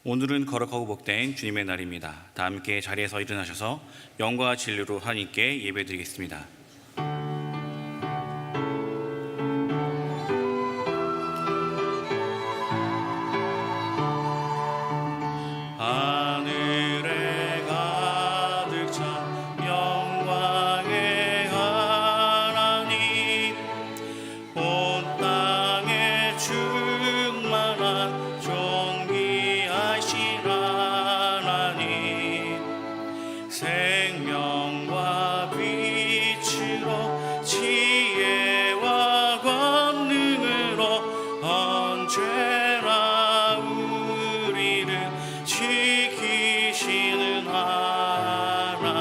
오늘은 거룩하고 복된 주님의 날입니다. 다 함께 자리에서 일어나셔서 영과 진리로 하나님께 예배드리겠습니다. 하늘에 가득 찬 영광의 하나님, 온 땅에 충만한 존귀하신 하나님, 생명과 빛으로 지혜와 권능으로 언제나 우리를 지키시는 하나님,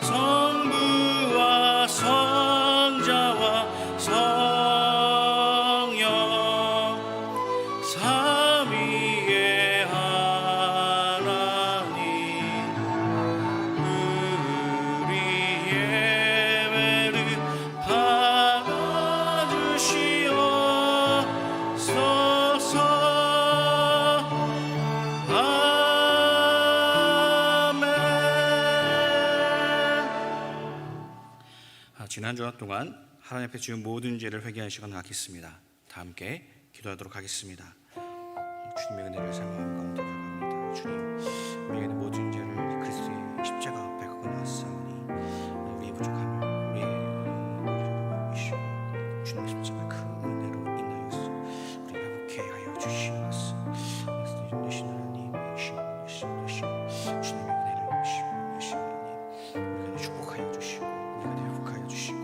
성부와 성자와 성령 삼위의 하나님, 우리 예배를 받아주시옵소서. 지난 주간 동안 하나님 앞에 지은 모든 죄를 회개하는 시간을 갖겠습니다. 다 함께 기도하도록 하겠습니다. 주님의 은혜를 생각하는 가운데 나갑니다. 주님, 우리에게 모든 죄를 그리스도의 십자가 앞에 갖고 나왔사오니 우리의 부족함을 우리의 의를 보이시고 주님의 십자가 큰 은혜로 인하여서 우리 회복케 하여 주시옵소서. 되신 하나님, 주님의 은혜를 보시고 되신 하나님, 우리가 축복하여 주시고 우리가 회복하여 주시고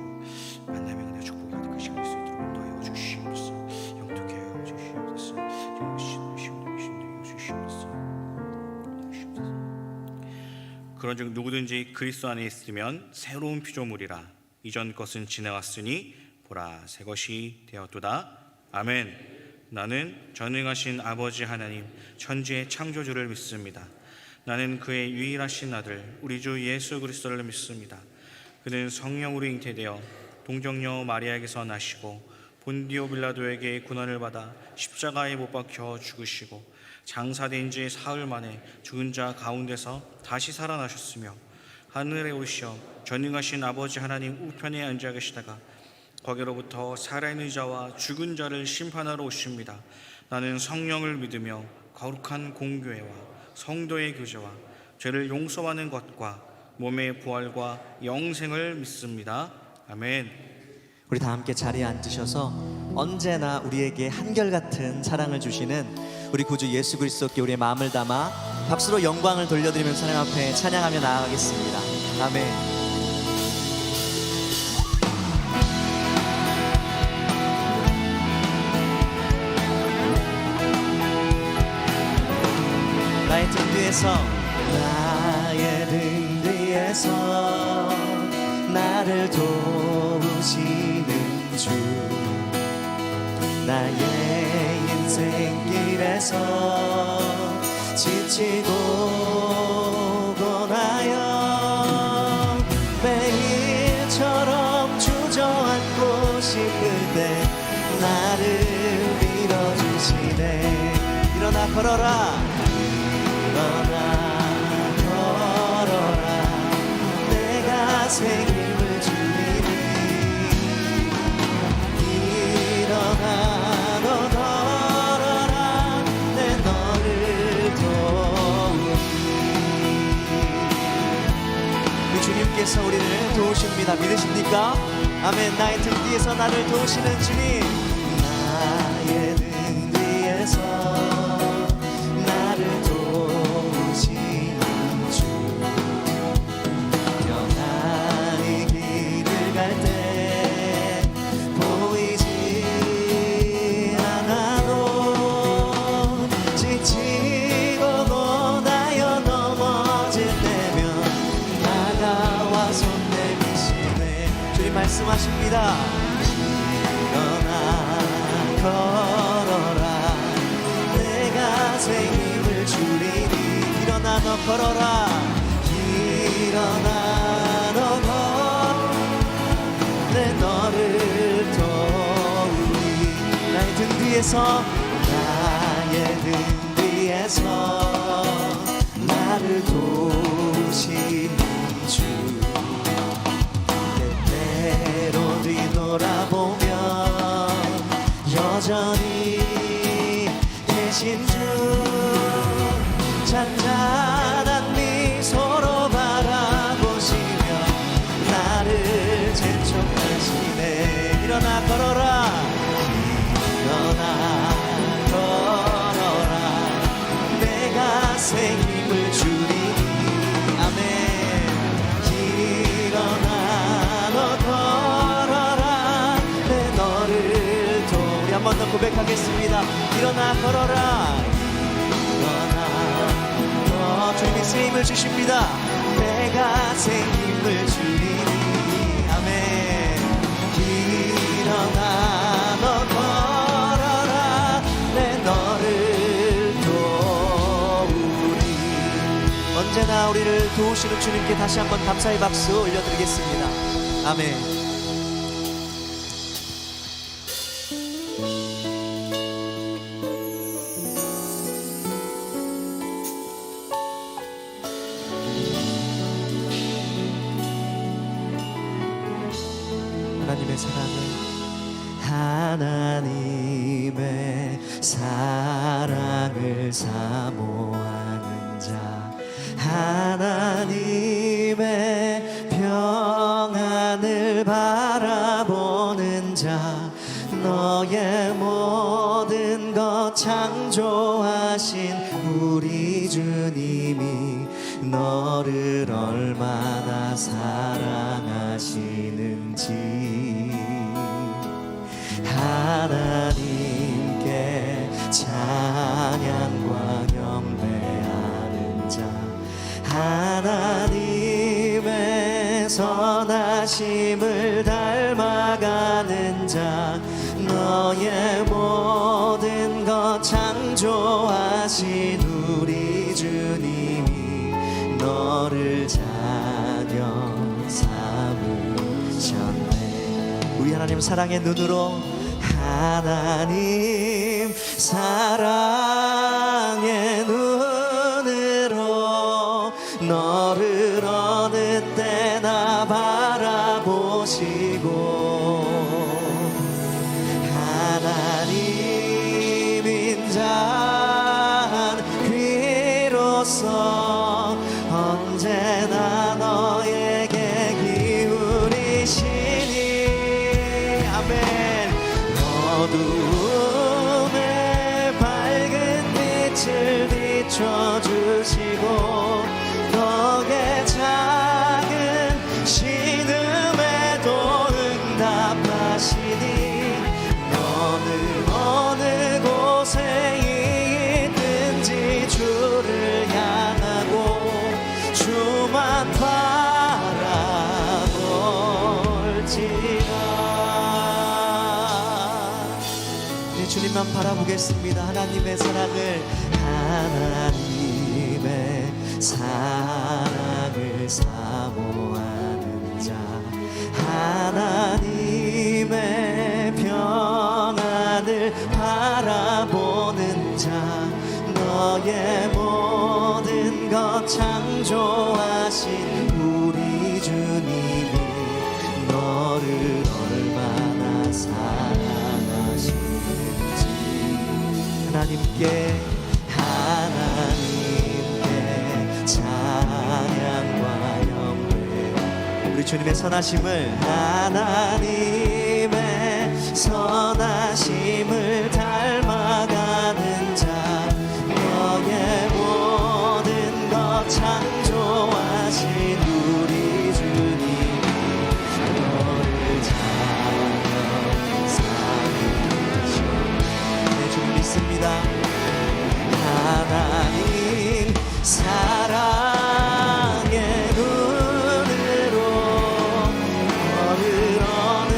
만남의 은혜 축복이 가득한 시간이 있을 수 있도록 인도하여 주시옵소서. 영토케 하여 주시옵소서. 그런즉 누구든지 그리스도 안에 있으면 새로운 피조물이라, 이전 것은 지나갔으니 보라 새 것이 되었도다. 아멘. 나는 전능하신 아버지 하나님 천지의 창조주를 믿습니다. 나는 그의 유일하신 아들 우리 주 예수 그리스도를 믿습니다. 그는 성령으로 잉태되어 동정녀 마리아에게서 나시고 본디오 빌라도에게 고난을 받아 십자가에 못 박혀 죽으시고 장사된 지 사흘 만에 죽은 자 가운데서 다시 살아나셨으며 하늘에 오르시어 전능하신 아버지 하나님 우편에 앉아 계시다가 거기로부터 살아있는 자와 죽은 자를 심판하러 오십니다. 나는 성령을 믿으며 거룩한 공교회와 성도의 교제와 죄를 용서하는 것과 몸의 부활과 영생을 믿습니다. 아멘. 우리 다 함께 자리에 앉으셔서 언제나 우리에게 한결같은 사랑을 주시는 우리 구주 예수 그리스도께 우리의 마음을 담아 박수로 영광을 돌려드리면서 하나님 앞에 찬양하며 나아가겠습니다. 아멘. 나의 등 뒤에서 나의 등 뒤에서 나를 도우시는 주, 나의 인생길에서 지치고 고나여 매일처럼 주저앉고 싶을 때 나를 밀어주시네. 일어나 걸어라, 일어나 걸어라, 내가 새 힘을 주리니. 일어나 너 걸어라, 내 너를 도우니. 우리 주님께서 우리를 도우십니다. 믿으십니까? 아멘. 나의 등 뒤에서 나를 도우시는 주님, 나의 등 뒤에서 나를 도우시는 주, 영원히 길을 갈 때 보이지 않아도 지치고 고나여 넘어질 때면 다가와 손 내미시네. 주님 말씀하십니다. 일어나 걸어라, 내가 새 힘을 주리니. 일어나 너 걸어라, 일어나 너 걸어라, 내 너를 도우니. 나의 등 뒤에서 나의 나의 등 위에서 나를 도우시는 주 때때로 뒤돌아보면 여전히 계신 주 잔잔한 미소로 바라보시며 나를 재촉하시네. 일어나 걸어라 일어나 걸어라 내가 새 힘을 주리니. 아멘. 일어나 너 걸어라 내 너를 도 우리 한 번 더 고백하겠습니다. 일어나 걸어라 일어나 주님이 새 힘을 주십니다. 내가 새 힘을 주리니. 아멘. 일어나 너 걸어라 내 너를 도우리. 언제나 우리를 도우시는 주님께 다시 한번 감사의 박수 올려드리겠습니다. 아멘. 하나님의 사랑을 하나님의 사랑을 사모하는 자 하나님의 평안을 바라보는 자 너의 모든 것 창조하신 우리 주님이 너를 얼마나 사랑하시는지 하나님께 찬양과 경배하는 자 하나님의 선하심을 닮아가는 자 너의 모든 것 창조하신 우리 주님이 너를 자녀 삼으셨네. 우리 하나님 사랑의 눈으로 하나님 사랑의 눈으로 너를 어느 때나 바라보시고 하나님 인자한 귀로서 언제나 너에게 기울이시니. 아멘. 어두움에 밝은 빛을 비춰주시고 덕에 작은 신음에도 응답하시니 너는 어느 곳에 있든지 주를 향하고 주만 바라볼지라. 주님만 바라보겠습니다. 하나님의 사랑을 하나님의 사랑을 사모하는 자 하나님의 평안을 바라보는 자 너의 모든 것 창조하신 우리 주님이 너를 얼마나 사랑하시는지 하나님께 찬양과 영광 우리 주님의 선하심을 하나님의 선하심을 닮아가는 자 너의 모든 것 창조하신 우리 주님이 너를 자녀 삼으셨네. 내 주 믿습니다. 하나님 사랑의 눈으로 너를 어느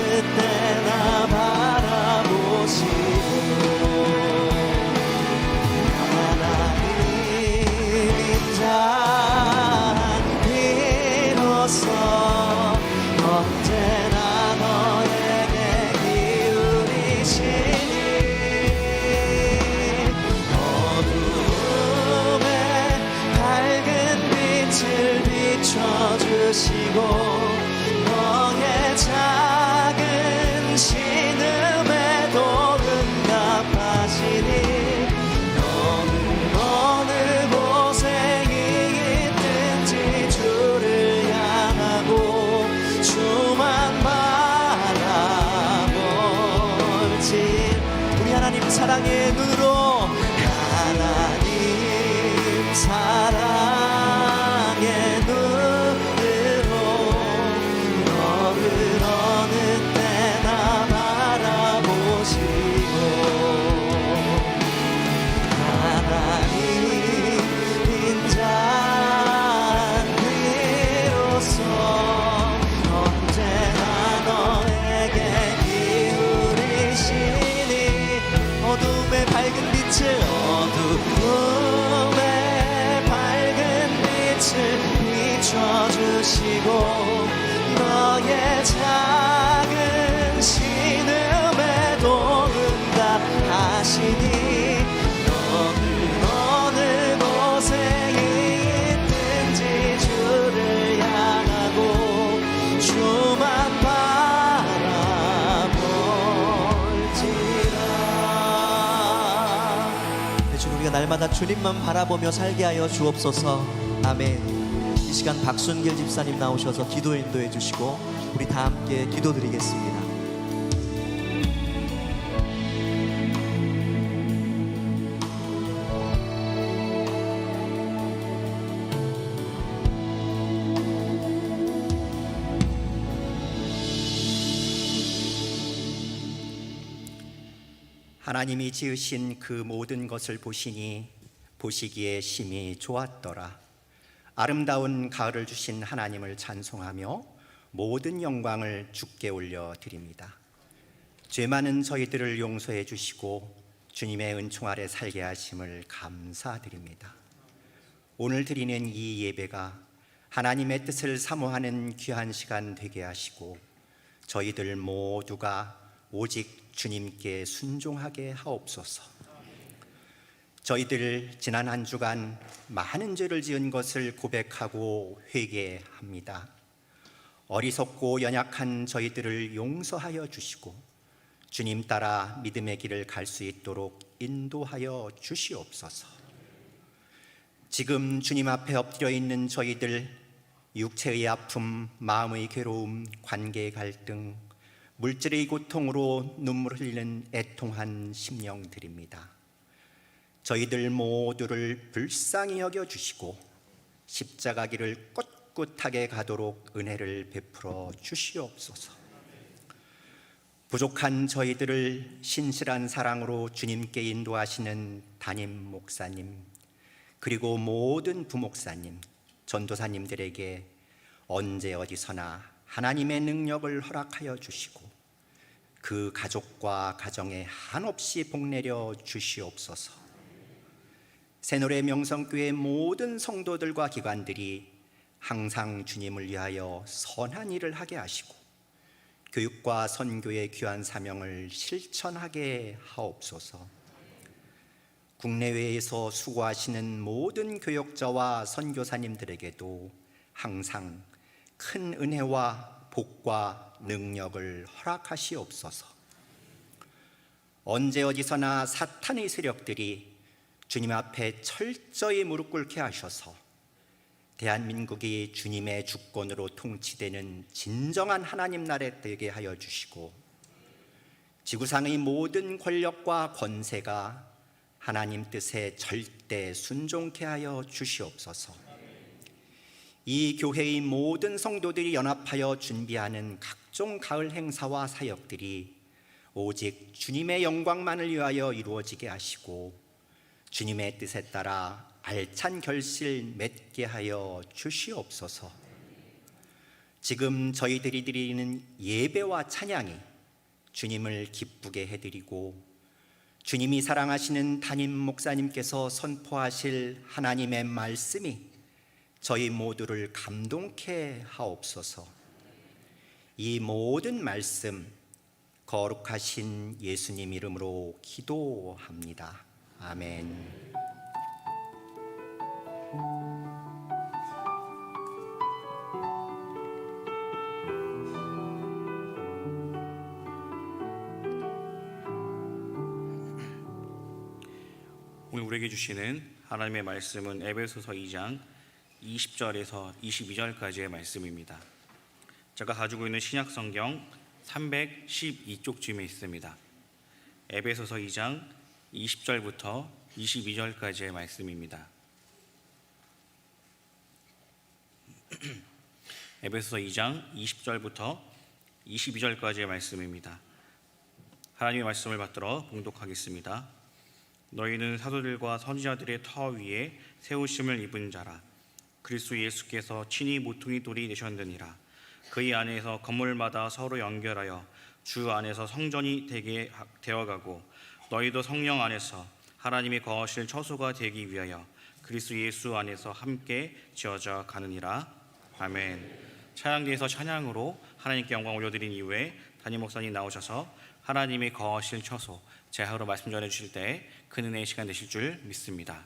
사랑의 눈으로 하나님 사랑의 눈으로 너를 어느 때나 바라보시고 하나님 인자한 비로소 언제나 너에게 기울이시니 어둠의 밝은 빛을 비춰주시고 너의 작은 신음에도 응답하시니 너는 어느 곳에 있든지 주를 향하고 주만 바라볼지라. 주님, 우리가 날마다 주님만 바라보며 살게 하여 주옵소서. 아멘. 이 시간 박순길 집사님 나오셔서 기도 인도해 주시고 우리 다 함께 기도드리겠습니다. 하나님이 지으신 그 모든 것을 보시니 보시기에 심히 좋았더라. 아름다운 가을을 주신 하나님을 찬송하며 모든 영광을 주께 올려드립니다. 죄 많은 저희들을 용서해 주시고 주님의 은총 아래 살게 하심을 감사드립니다. 오늘 드리는 이 예배가 하나님의 뜻을 사모하는 귀한 시간 되게 하시고 저희들 모두가 오직 주님께 순종하게 하옵소서. 저희들 지난 한 주간 많은 죄를 지은 것을 고백하고 회개합니다. 어리석고 연약한 저희들을 용서하여 주시고 주님 따라 믿음의 길을 갈 수 있도록 인도하여 주시옵소서. 지금 주님 앞에 엎드려 있는 저희들, 육체의 아픔, 마음의 괴로움, 관계의 갈등, 물질의 고통으로 눈물 흘리는 애통한 심령들입니다. 저희들 모두를 불쌍히 여겨주시고 십자가 길을 꿋꿋하게 가도록 은혜를 베풀어 주시옵소서. 부족한 저희들을 신실한 사랑으로 주님께 인도하시는 담임 목사님, 그리고 모든 부목사님, 전도사님들에게 언제 어디서나 하나님의 능력을 허락하여 주시고 그 가족과 가정에 한없이 복내려 주시옵소서. 새노래 명성교회 모든 성도들과 기관들이 항상 주님을 위하여 선한 일을 하게 하시고 교육과 선교의 귀한 사명을 실천하게 하옵소서. 국내외에서 수고하시는 모든 교역자와 선교사님들에게도 항상 큰 은혜와 복과 능력을 허락하시옵소서. 언제 어디서나 사탄의 세력들이 주님 앞에 철저히 무릎 꿇게 하셔서 대한민국이 주님의 주권으로 통치되는 진정한 하나님 나라 되게 하여 주시고 지구상의 모든 권력과 권세가 하나님 뜻에 절대 순종케 하여 주시옵소서. 이 교회의 모든 성도들이 연합하여 준비하는 각종 가을 행사와 사역들이 오직 주님의 영광만을 위하여 이루어지게 하시고 주님의 뜻에 따라 알찬 결실 맺게 하여 주시옵소서. 지금 저희들이 드리는 예배와 찬양이 주님을 기쁘게 해드리고 주님이 사랑하시는 담임 목사님께서 선포하실 하나님의 말씀이 저희 모두를 감동케 하옵소서. 이 모든 말씀 거룩하신 예수님 이름으로 기도합니다. 아멘. 오늘 우리에게 주시는 하나님의 말씀은 에베소서 2장 20절에서 22절까지의 말씀입니다. 제가 가지고 있는 신약성경 312쪽쯤에 있습니다. 에베소서 2장 20절부터 22절까지의 말씀입니다. 에베소서 2장 20절부터 22절까지의 말씀입니다. 하나님의 말씀을 받들어 봉독하겠습니다. 너희는 사도들과 선지자들의 터 위에 세우심을 입은 자라. 그리스도 예수께서 친히 모퉁이 돌이 되셨느니라. 그의 안에서 건물마다 서로 연결하여 주 안에서 성전이 되게 되어가고 너희도 성령 안에서 하나님이 거하실 처소가 되기 위하여 그리스도 예수 안에서 함께 지어져 가느니라. 아멘. 찬양대에서 찬양으로 하나님께 영광 올려드린 이후에 담임 목사님 나오셔서 하나님이 거하실 처소 제하로 말씀 전해 주실 때 큰 은혜의 시간 되실 줄 믿습니다.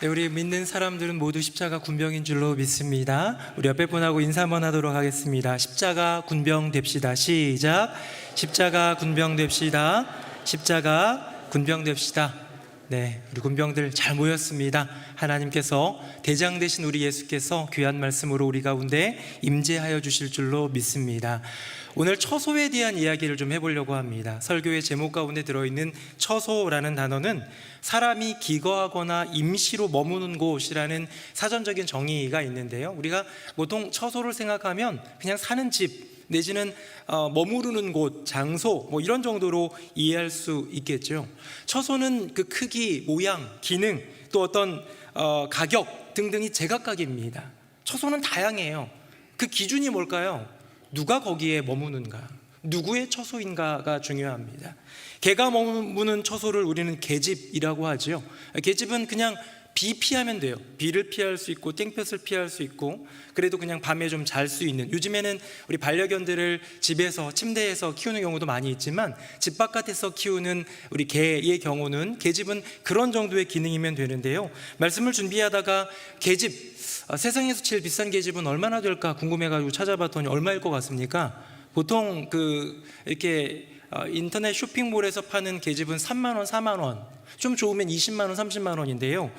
네, 우리 믿는 사람들은 모두 십자가 군병인 줄로 믿습니다. 우리 옆에 분하고 인사 한번 하도록 하겠습니다. 십자가 군병 됩시다. 시작. 십자가 군병 됩시다. 십자가 군병 됩시다. 네, 우리 군병들 잘 모였습니다. 하나님께서 대장 되신 우리 예수께서 귀한 말씀으로 우리 가운데 임재하여 주실 줄로 믿습니다. 오늘 처소에 대한 이야기를 좀 해보려고 합니다. 설교의 제목 가운데 들어있는 처소라는 단어는 사람이 기거하거나 임시로 머무는 곳이라는 사전적인 정의가 있는데요, 우리가 보통 처소를 생각하면 그냥 사는 집 내지는 머무르는 곳, 장소 뭐 이런 정도로 이해할 수 있겠죠. 처소는 그 크기, 모양, 기능, 또 어떤 가격 등등이 제각각입니다. 처소는 다양해요. 그 기준이 뭘까요? 누가 거기에 머무는가, 누구의 처소인가가 중요합니다. 개가 머무는 처소를 우리는 계집이라고 하죠. 계집은 그냥 비 피하면 돼요. 비를 피할 수 있고 땡볕을 피할 수 있고, 그래도 그냥 밤에 좀 잘 수 있는, 요즘에는 우리 반려견들을 집에서 침대에서 키우는 경우도 많이 있지만 집 바깥에서 키우는 우리 개의 경우는 계집은 그런 정도의 기능이면 되는데요, 말씀을 준비하다가 계집, 세상에서 제일 비싼 계집은 얼마나 될까 궁금해가지고 찾아봤더니 얼마일 것 같습니까? 보통 이렇게 인터넷 쇼핑몰에서 파는 계집은 3만 원, 4만 원, 좀 좋으면 20만 원, 30만 원인데요,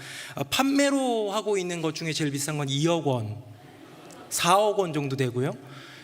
판매로 하고 있는 것 중에 제일 비싼 건 2억 원, 4억 원 정도 되고요.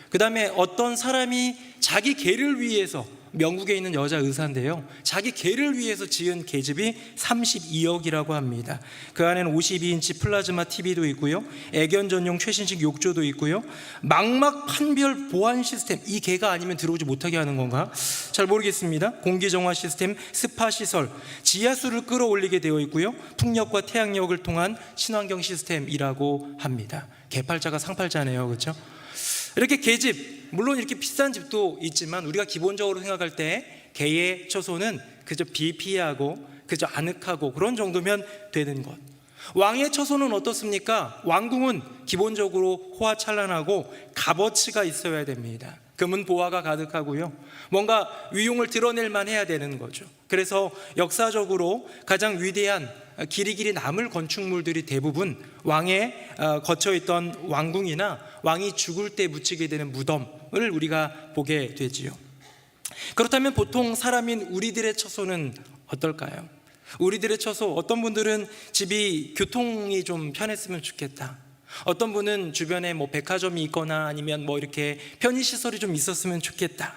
그 다음에 어떤 사람이 자기 개를 위해서, 영국에 있는 여자 의사인데요, 자기 개를 위해서 지은 계집이 32억이라고 합니다. 그 안에는 52인치 플라즈마 TV도 있고요, 애견 전용 최신식 욕조도 있고요, 망막 판별 보안 시스템, 이 개가 아니면 들어오지 못하게 하는 건가? 잘 모르겠습니다. 공기 정화 시스템, 스파 시설, 지하수를 끌어올리게 되어 있고요, 풍력과 태양력을 통한 친환경 시스템이라고 합니다. 개팔자가 상팔자네요, 그렇죠? 이렇게 계집, 물론 이렇게 비싼 집도 있지만 우리가 기본적으로 생각할 때 개의 처소는 그저 비 피하고 그저 아늑하고 그런 정도면 되는 것. 왕의 처소는 어떻습니까? 왕궁은 기본적으로 호화찬란하고 값어치가 있어야 됩니다. 금은 보화가 가득하고요, 뭔가 위용을 드러낼 만해야 되는 거죠. 그래서 역사적으로 가장 위대한 길이 남을 건축물들이 대부분 왕의 거쳐있던 왕궁이나 왕이 죽을 때 묻히게 되는 무덤을 우리가 보게 되지요. 그렇다면 보통 사람인 우리들의 처소는 어떨까요? 우리들의 처소, 어떤 분들은 집이 교통이 좀 편했으면 좋겠다, 어떤 분은 주변에 뭐 백화점이 있거나 아니면 뭐 이렇게 편의시설이 좀 있었으면 좋겠다,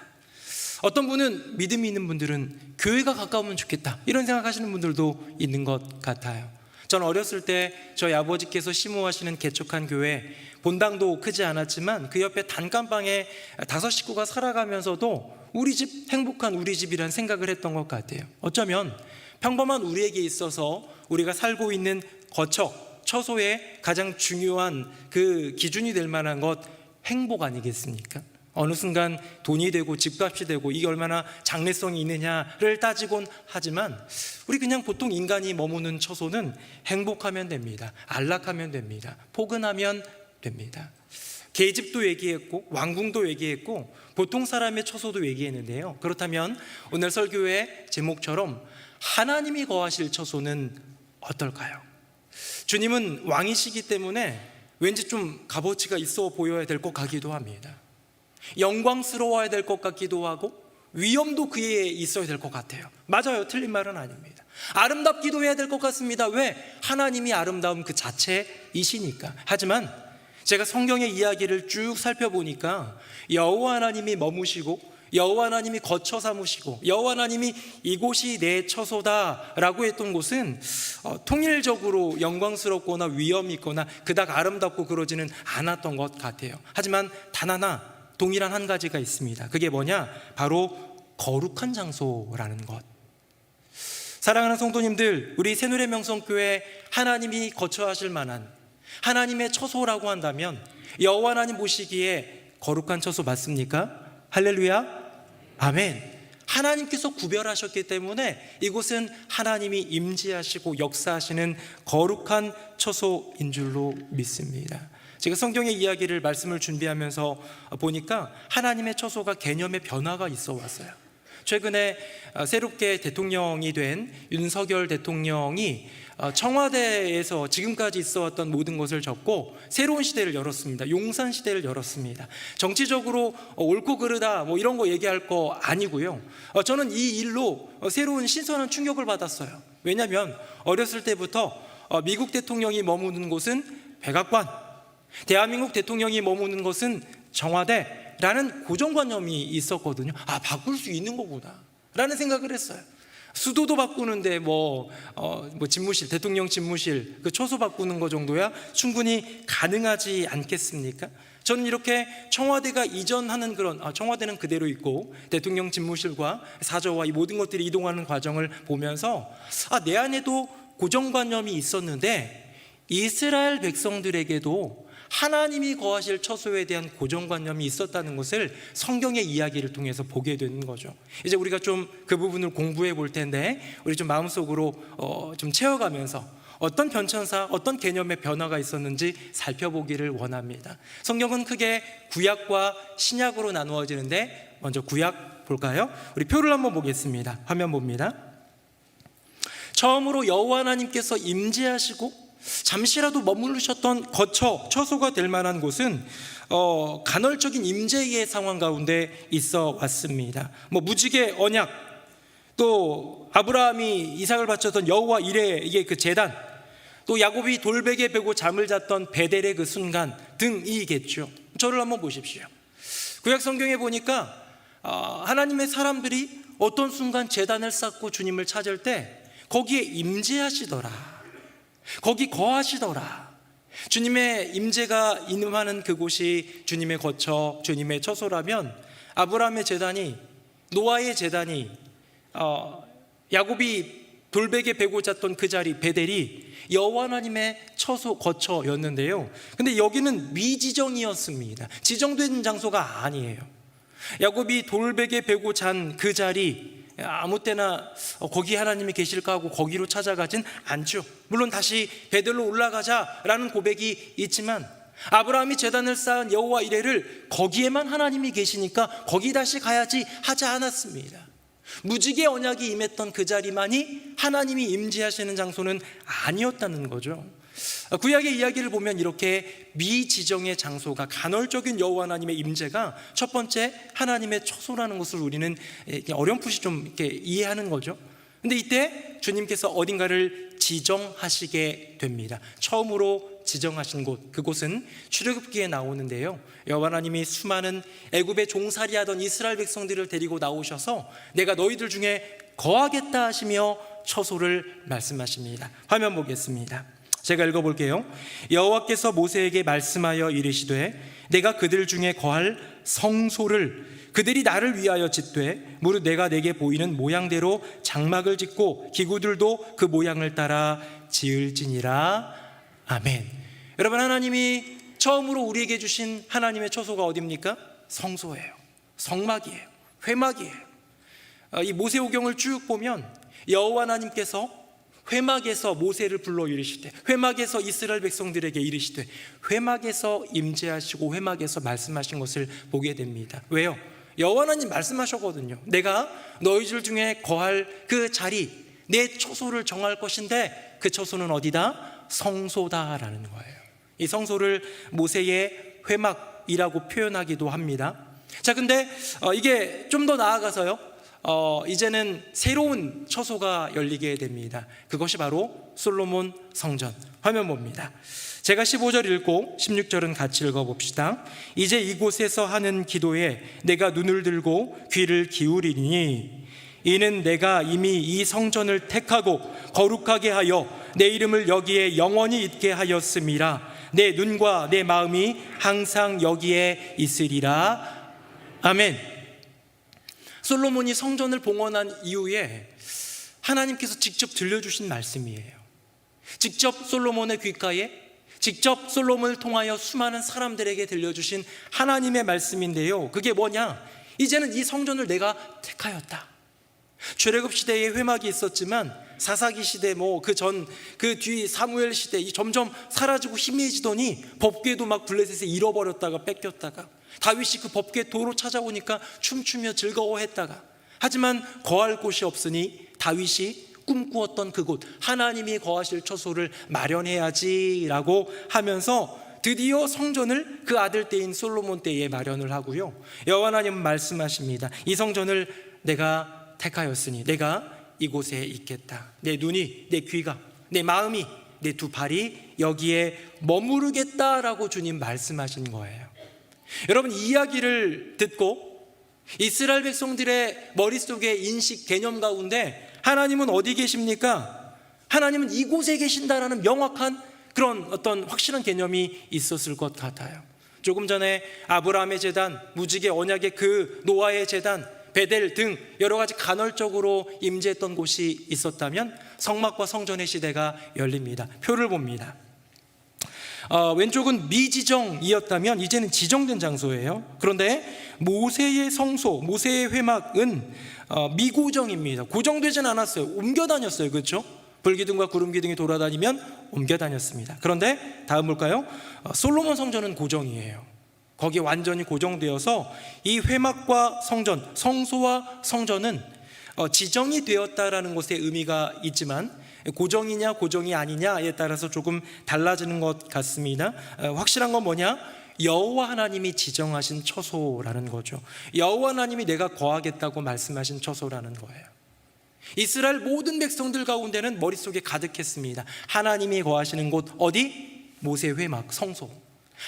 어떤 분은 믿음이 있는 분들은 교회가 가까우면 좋겠다, 이런 생각하시는 분들도 있는 것 같아요. 전 어렸을 때 저희 아버지께서 심호하시는 개척한 교회, 본당도 크지 않았지만 그 옆에 단칸방에 5 식구가 살아가면서도 우리 집, 행복한 우리 집이란 생각을 했던 것 같아요. 어쩌면 평범한 우리에게 있어서 우리가 살고 있는 거처, 처소의 가장 중요한 그 기준이 될 만한 것, 행복 아니겠습니까? 어느 순간 돈이 되고 집값이 되고 이게 얼마나 장래성이 있느냐를 따지곤 하지만 우리 그냥 보통 인간이 머무는 처소는 행복하면 됩니다. 안락하면 됩니다. 포근하면 됩니다. 계집도 얘기했고 왕궁도 얘기했고 보통 사람의 처소도 얘기했는데요, 그렇다면 오늘 설교의 제목처럼 하나님이 거하실 처소는 어떨까요? 주님은 왕이시기 때문에 왠지 좀 값어치가 있어 보여야 될 것 같기도 합니다. 영광스러워야 될 것 같기도 하고 위엄도 그에 있어야 될 것 같아요. 맞아요, 틀린 말은 아닙니다. 아름답기도 해야 될 것 같습니다. 왜? 하나님이 아름다움 그 자체이시니까. 하지만 제가 성경의 이야기를 쭉 살펴보니까 여호와 하나님이 머무시고 여호와 하나님이 거처 삼으시고 여호와 하나님이 이곳이 내 처소다라고 했던 곳은 통일적으로 영광스럽거나 위엄이 있거나 그닥 아름답고 그러지는 않았던 것 같아요. 하지만 단 하나 동일한 한 가지가 있습니다. 그게 뭐냐? 바로 거룩한 장소라는 것. 사랑하는 성도님들, 우리 새누리 명성교회 하나님이 거처하실 만한 하나님의 처소라고 한다면 여호와 하나님 보시기에 거룩한 처소 맞습니까? 할렐루야, 아멘. 하나님께서 구별하셨기 때문에 이곳은 하나님이 임재하시고 역사하시는 거룩한 처소인 줄로 믿습니다. 제가 성경의 이야기를 말씀을 준비하면서 보니까 하나님의 처소가 개념의 변화가 있어 왔어요. 최근에 새롭게 대통령이 된 윤석열 대통령이 청와대에서 지금까지 있어왔던 모든 것을 접고 새로운 시대를 열었습니다. 용산 시대를 열었습니다. 정치적으로 옳고 그르다 뭐 이런 거 얘기할 거 아니고요. 저는 이 일로 새로운 신선한 충격을 받았어요. 왜냐하면 어렸을 때부터 미국 대통령이 머무는 곳은 백악관, 대한민국 대통령이 머무는 곳은 청와대라는 고정관념이 있었거든요. 아, 바꿀 수 있는 거구나 라는 생각을 했어요. 수도도 바꾸는데 집무실, 대통령 집무실 그 초소 바꾸는 거 정도야 충분히 가능하지 않겠습니까? 저는 이렇게 청와대가 이전하는 그런 청와대는 그대로 있고 대통령 집무실과 사저와 이 모든 것들이 이동하는 과정을 보면서 내 안에도 고정관념이 있었는데 이스라엘 백성들에게도 하나님이 거하실 처소에 대한 고정관념이 있었다는 것을 성경의 이야기를 통해서 보게 되는 거죠. 이제 우리가 좀 그 부분을 공부해 볼 텐데 우리 좀 마음속으로 좀 채워가면서 어떤 변천사, 어떤 개념의 변화가 있었는지 살펴보기를 원합니다. 성경은 크게 구약과 신약으로 나누어지는데 먼저 구약 볼까요? 우리 표를 한번 보겠습니다. 화면 봅니다. 처음으로 여호와 하나님께서 임재하시고 잠시라도 머무르셨던 처소가 될 만한 곳은 간헐적인 임재의 상황 가운데 있어 왔습니다. 무지개 언약, 또 아브라함이 이삭을 바쳤던 여호와 이레의 그 제단, 또 야곱이 돌베개 베고 잠을 잤던 베델의 그 순간 등이겠죠. 저를 한번 보십시오. 구약 성경에 보니까 하나님의 사람들이 어떤 순간 제단을 쌓고 주님을 찾을 때 거기에 임재하시더라, 거기 거하시더라. 주님의 임재가 임하는 그곳이 주님의 거처, 주님의 처소라면 아브라함의 제단이, 노아의 제단이, 야곱이 돌베개 베고 잤던 그 자리 베델이 여호와 하나님의 처소, 거처였는데요. 근데 여기는 미지정이었습니다. 지정된 장소가 아니에요. 야곱이 돌베개 베고 잔 그 자리, 아무 때나 거기 하나님이 계실까 하고 거기로 찾아가진 않죠. 물론 다시 베델로 올라가자라는 고백이 있지만 아브라함이 제단을 쌓은 여호와 이레를 거기에만 하나님이 계시니까 거기 다시 가야지 하지 않았습니다. 무지개 언약이 임했던 그 자리만이 하나님이 임재하시는 장소는 아니었다는 거죠. 구약의 이야기를 보면 이렇게 미지정의 장소가, 간헐적인 여호와 하나님의 임재가 첫 번째 하나님의 처소라는 것을 우리는 어렴풋이 좀 이렇게 이해하는 거죠. 근데 이때 주님께서 어딘가를 지정하시게 됩니다. 처음으로 지정하신 곳, 그곳은 출애굽기에 나오는데요. 여호와 하나님이 수많은 애굽에 종살이하던 이스라엘 백성들을 데리고 나오셔서 내가 너희들 중에 거하겠다 하시며 처소를 말씀하십니다. 화면 보겠습니다. 제가 읽어볼게요. 여호와께서 모세에게 말씀하여 이르시되 내가 그들 중에 거할 성소를 그들이 나를 위하여 짓되 무릇 내가 내게 보이는 모양대로 장막을 짓고 기구들도 그 모양을 따라 지을지니라. 아멘. 여러분, 하나님이 처음으로 우리에게 주신 하나님의 처소가 어디입니까? 성소예요. 성막이에요. 회막이에요. 이 모세오경을 쭉 보면 여호와 하나님께서 회막에서 모세를 불러 이르시되, 회막에서 이스라엘 백성들에게 이르시되, 회막에서 임재하시고 회막에서 말씀하신 것을 보게 됩니다. 왜요? 여호와 하나님 말씀하셨거든요. 내가 너희들 중에 거할 그 자리, 내 처소를 정할 것인데 그 처소는 어디다? 성소다라는 거예요. 이 성소를 모세의 회막이라고 표현하기도 합니다. 자, 근데 이게 좀 더 나아가서요, 이제는 새로운 처소가 열리게 됩니다. 그것이 바로 솔로몬 성전. 화면 봅니다. 제가 15절 읽고 16절은 같이 읽어봅시다. 이제 이곳에서 하는 기도에 내가 눈을 들고 귀를 기울이니 이는 내가 이미 이 성전을 택하고 거룩하게 하여 내 이름을 여기에 영원히 있게 하였음이라. 내 눈과 내 마음이 항상 여기에 있으리라. 아멘. 솔로몬이 성전을 봉헌한 이후에 하나님께서 직접 들려주신 말씀이에요. 직접 솔로몬의 귓가에, 직접 솔로몬을 통하여 수많은 사람들에게 들려주신 하나님의 말씀인데요. 그게 뭐냐? 이제는 이 성전을 내가 택하였다. 출애굽 시대에 회막이 있었지만 사사기 시대 그 뒤 사무엘 시대 점점 사라지고 희미해지더니 법궤도 막 블레셋에 잃어버렸다가 뺏겼다가 다윗이 그 법궤 도로 찾아오니까 춤추며 즐거워했다가, 하지만 거할 곳이 없으니 다윗이 꿈꾸었던 그곳, 하나님이 거하실 처소를 마련해야지라고 하면서 드디어 성전을 그 아들 때인 솔로몬 때에 마련을 하고요, 여호와 하나님은 말씀하십니다. 이 성전을 내가 택하였으니 내가 이곳에 있겠다. 내 눈이, 내 귀가, 내 마음이, 내 두 발이 여기에 머무르겠다라고 주님 말씀하신 거예요. 여러분, 이 이야기를 듣고 이스라엘 백성들의 머릿속에 인식 개념 가운데 하나님은 어디 계십니까? 하나님은 이곳에 계신다라는 명확한 그런 어떤 확실한 개념이 있었을 것 같아요. 조금 전에 아브라함의 제단, 무지개 언약의 그 노아의 제단, 베델 등 여러 가지 간헐적으로 임재했던 곳이 있었다면 성막과 성전의 시대가 열립니다. 표를 봅니다. 왼쪽은 미지정이었다면 이제는 지정된 장소예요. 그런데 모세의 성소, 모세의 회막은 미고정입니다. 고정되진 않았어요. 옮겨 다녔어요. 그렇죠? 불기둥과 구름기둥이 돌아다니면 옮겨 다녔습니다. 그런데 다음 볼까요? 솔로몬 성전은 고정이에요. 거기에 완전히 고정되어서 이 회막과 성전, 성소와 성전은 지정이 되었다라는 것에 의미가 있지만 고정이냐 고정이 아니냐에 따라서 조금 달라지는 것 같습니다. 확실한 건 뭐냐? 여호와 하나님이 지정하신 처소라는 거죠. 여호와 하나님이 내가 거하겠다고 말씀하신 처소라는 거예요. 이스라엘 모든 백성들 가운데는 머릿속에 가득했습니다. 하나님이 거하시는 곳 어디? 모세 회막, 성소.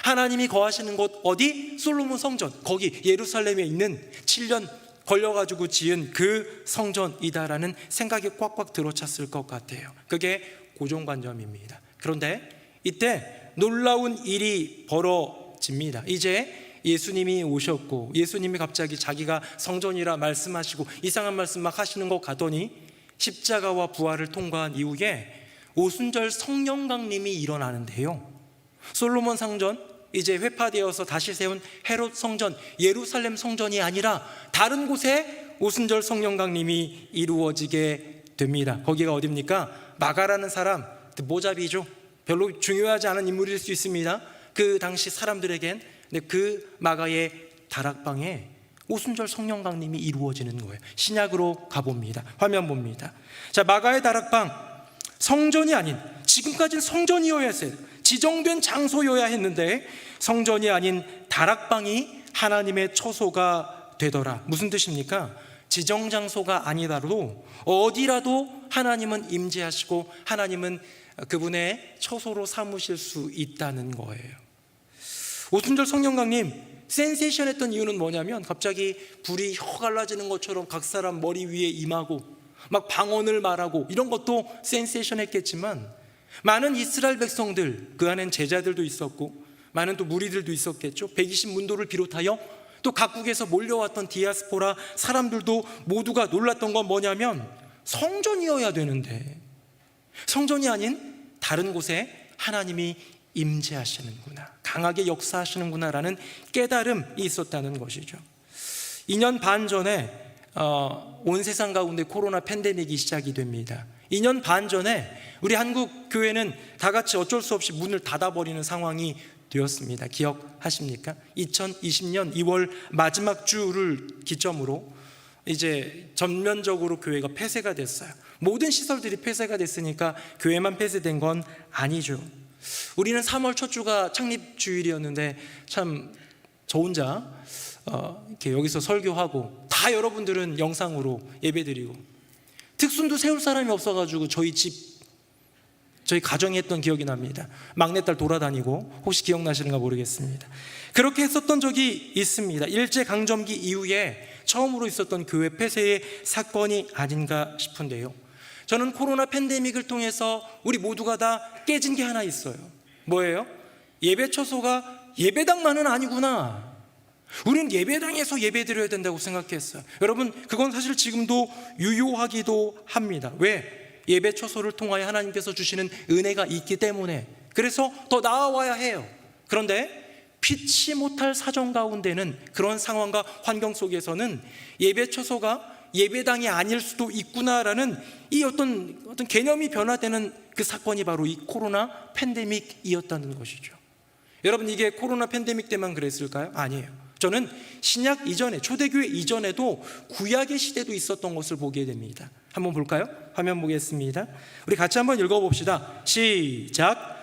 하나님이 거하시는 곳 어디? 솔로몬 성전, 거기 예루살렘에 있는 7년 걸려가지고 지은 그 성전이다라는 생각이 꽉꽉 들어찼을 것 같아요. 그게 고정관념입니다. 그런데 이때 놀라운 일이 벌어집니다. 이제 예수님이 오셨고 예수님이 갑자기 자기가 성전이라 말씀하시고 이상한 말씀 막 하시는 것 같더니 십자가와 부활을 통과한 이후에 오순절 성령 강림이 일어나는데요, 솔로몬 성전, 이제 회파되어서 다시 세운 헤롯 성전, 예루살렘 성전이 아니라 다른 곳에 오순절 성령 강림이 이루어지게 됩니다. 거기가 어디입니까? 마가라는 사람, 모자비죠. 별로 중요하지 않은 인물일 수 있습니다. 그 당시 사람들에겐. 근데 그 마가의 다락방에 오순절 성령 강림이 이루어지는 거예요. 신약으로 가봅니다. 화면 봅니다. 자, 마가의 다락방, 성전이 아닌, 지금까지는 성전이어야 했어요. 지정된 장소여야 했는데 성전이 아닌 다락방이 하나님의 처소가 되더라. 무슨 뜻입니까? 지정 장소가 아니더라도 어디라도 하나님은 임재하시고 하나님은 그분의 처소로 삼으실 수 있다는 거예요. 오순절 성령 강림 센세이션했던 이유는 뭐냐면 갑자기 불이 혀갈라지는 것처럼 각 사람 머리 위에 임하고 막 방언을 말하고 이런 것도 센세이션했겠지만 많은 이스라엘 백성들, 그 안엔 제자들도 있었고 많은 또 무리들도 있었겠죠. 120문도를 비롯하여 또 각국에서 몰려왔던 디아스포라 사람들도 모두가 놀랐던 건 뭐냐면 성전이어야 되는데 성전이 아닌 다른 곳에 하나님이 임재하시는구나, 강하게 역사하시는구나라는 깨달음이 있었다는 것이죠. 2년 반 전에 온 세상 가운데 코로나 팬데믹이 시작이 됩니다. 2년 반 전에 우리 한국 교회는 다 같이 어쩔 수 없이 문을 닫아버리는 상황이 되었습니다. 기억하십니까? 2020년 2월 마지막 주를 기점으로 이제 전면적으로 교회가 폐쇄가 됐어요. 모든 시설들이 폐쇄가 됐으니까 교회만 폐쇄된 건 아니죠. 우리는 3월 첫 주가 창립 주일이었는데 참 저 혼자 이렇게 여기서 설교하고 다 여러분들은 영상으로 예배드리고 특순도 세울 사람이 없어가지고 저희 가정에 했던 기억이 납니다. 막내딸 돌아다니고, 혹시 기억나시는가 모르겠습니다. 그렇게 했었던 적이 있습니다. 일제강점기 이후에 처음으로 있었던 교회 폐쇄의 사건이 아닌가 싶은데요, 저는 코로나 팬데믹을 통해서 우리 모두가 다 깨진 게 하나 있어요. 뭐예요? 예배 처소가 예배당만은 아니구나. 우리는 예배당에서 예배 드려야 된다고 생각했어요. 여러분, 그건 사실 지금도 유효하기도 합니다. 왜? 예배 처소를 통하여 하나님께서 주시는 은혜가 있기 때문에. 그래서 더 나아와야 해요. 그런데 피치 못할 사정 가운데는, 그런 상황과 환경 속에서는 예배 처소가 예배당이 아닐 수도 있구나라는 이 어떤 개념이 변화되는 그 사건이 바로 이 코로나 팬데믹이었다는 것이죠. 여러분, 이게 코로나 팬데믹 때만 그랬을까요? 아니에요. 저는 신약 이전에, 초대교회 이전에도 구약의 시대도 있었던 것을 보게 됩니다. 한번 볼까요? 화면 보겠습니다. 우리 같이 한번 읽어봅시다. 시작.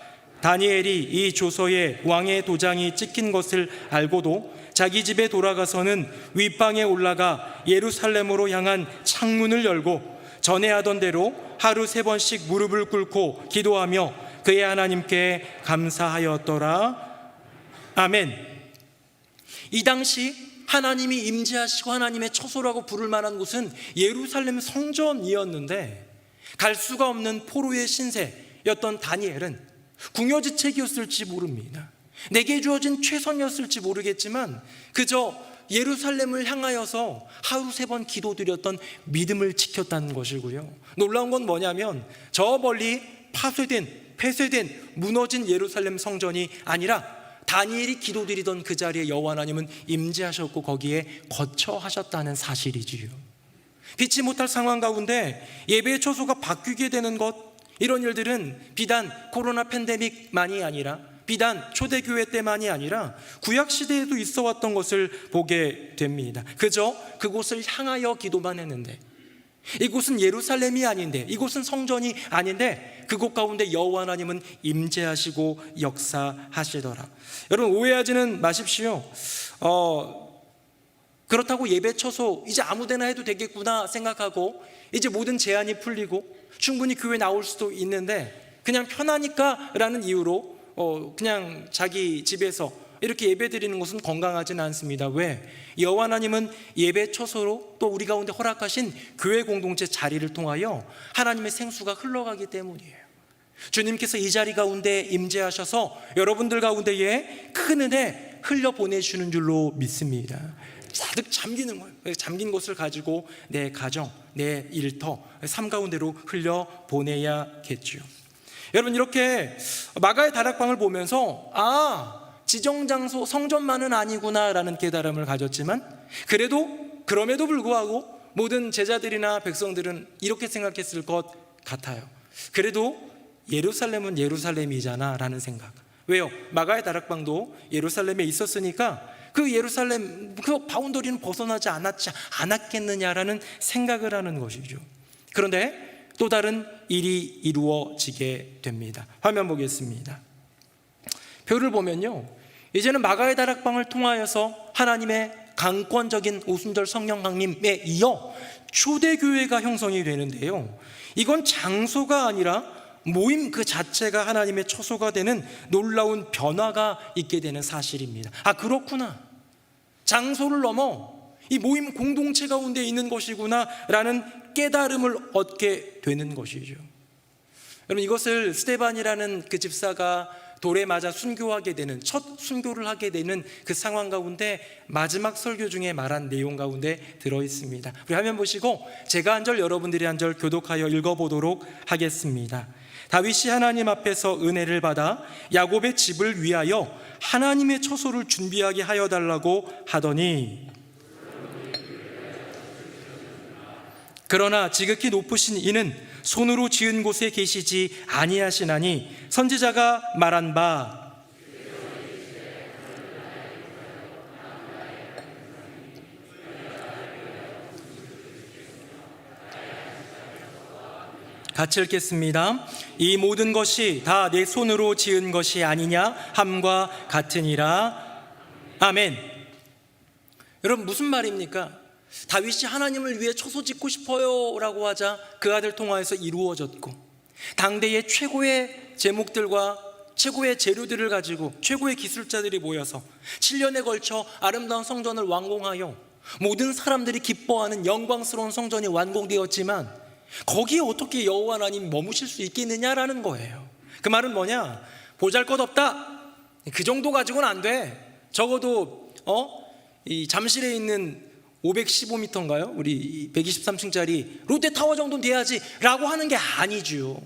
다니엘이 이 조서에 왕의 도장이 찍힌 것을 알고도 자기 집에 돌아가서는 윗방에 올라가 예루살렘으로 향한 창문을 열고 전에 하던 대로 하루 3번씩 무릎을 꿇고 기도하며 그의 하나님께 감사하였더라. 아멘. 이 당시 하나님이 임재하시고 하나님의 처소라고 부를 만한 곳은 예루살렘 성전이었는데 갈 수가 없는 포로의 신세였던 다니엘은 궁여지책이었을지 모릅니다. 내게 주어진 최선이었을지 모르겠지만 그저 예루살렘을 향하여서 하루 3번 기도드렸던 믿음을 지켰다는 것이고요. 놀라운 건 뭐냐면 저 멀리 폐쇄된 무너진 예루살렘 성전이 아니라 다니엘이 기도드리던 그 자리에 여호와 하나님은 임재하셨고 거기에 거처하셨다는 사실이지요. 피치 못할 상황 가운데 예배의 처소가 바뀌게 되는 것, 이런 일들은 비단 코로나 팬데믹만이 아니라 비단 초대교회 때만이 아니라 구약시대에도 있어 왔던 것을 보게 됩니다. 그저 그곳을 향하여 기도만 했는데 이곳은 예루살렘이 아닌데 이곳은 성전이 아닌데 그곳 가운데 여호와 하나님은 임재하시고 역사하시더라. 여러분 오해하지는 마십시오. 그렇다고 예배 처소 이제 아무데나 해도 되겠구나 생각하고 이제 모든 제한이 풀리고 충분히 교회 나올 수도 있는데 그냥 편하니까 라는 이유로 그냥 자기 집에서 이렇게 예배 드리는 것은 건강하지는 않습니다. 왜? 여호와 하나님은 예배 처소로 또 우리 가운데 허락하신 교회 공동체 자리를 통하여 하나님의 생수가 흘러가기 때문이에요. 주님께서 이 자리 가운데 임재하셔서 여러분들 가운데에 큰 은혜 흘려보내주는 줄로 믿습니다. 가득 잠기는 거예요. 잠긴 것을 가지고 내 가정, 내 일터, 삶 가운데로 흘려보내야겠죠. 여러분 이렇게 마가의 다락방을 보면서 지정장소 성전만은 아니구나라는 깨달음을 가졌지만 그럼에도 불구하고 모든 제자들이나 백성들은 이렇게 생각했을 것 같아요. 그래도 예루살렘은 예루살렘이잖아 라는 생각. 왜요? 마가의 다락방도 예루살렘에 있었으니까 그 예루살렘 그 바운더리는 벗어나지 않았겠느냐라는 생각을 하는 것이죠. 그런데 또 다른 일이 이루어지게 됩니다. 화면 보겠습니다. 표를 보면요, 이제는 마가의 다락방을 통하여서 하나님의 강권적인 오순절 성령 강림에 이어 초대교회가 형성이 되는데요, 이건 장소가 아니라 모임 그 자체가 하나님의 처소가 되는 놀라운 변화가 있게 되는 사실입니다. 그렇구나, 장소를 넘어 이 모임 공동체 가운데 있는 것이구나 라는 깨달음을 얻게 되는 것이죠. 여러분 이것을 스데반이라는 그 집사가 돌에 맞아 순교하게 되는, 첫 순교를 하게 되는 그 상황 가운데 마지막 설교 중에 말한 내용 가운데 들어있습니다. 우리 화면 보시고 제가 한 절 여러분들이 한 절 교독하여 읽어보도록 하겠습니다. 다윗이 하나님 앞에서 은혜를 받아 야곱의 집을 위하여 하나님의 처소를 준비하게 하여 달라고 하더니 그러나 지극히 높으신 이는 손으로 지은 곳에 계시지 아니하시나니 선지자가 말한 바 같이 읽겠습니다. 이 모든 것이 다 내 손으로 지은 것이 아니냐 함과 같으니라. 아멘. 여러분 무슨 말입니까? 다윗이 하나님을 위해 처소 짓고 싶어요 라고 하자 그 아들 통하여서 이루어졌고, 당대의 최고의 제목들과 최고의 재료들을 가지고 최고의 기술자들이 모여서 7년에 걸쳐 아름다운 성전을 완공하여 모든 사람들이 기뻐하는 영광스러운 성전이 완공되었지만 거기에 어떻게 여호와 하나님이 머무실 수 있겠느냐라는 거예요. 그 말은 뭐냐? 보잘것없다, 그 정도 가지고는 안 돼. 적어도 이 잠실에 있는 515m인가요? 우리 123층짜리 롯데타워 정도는 돼야지 라고 하는 게 아니죠.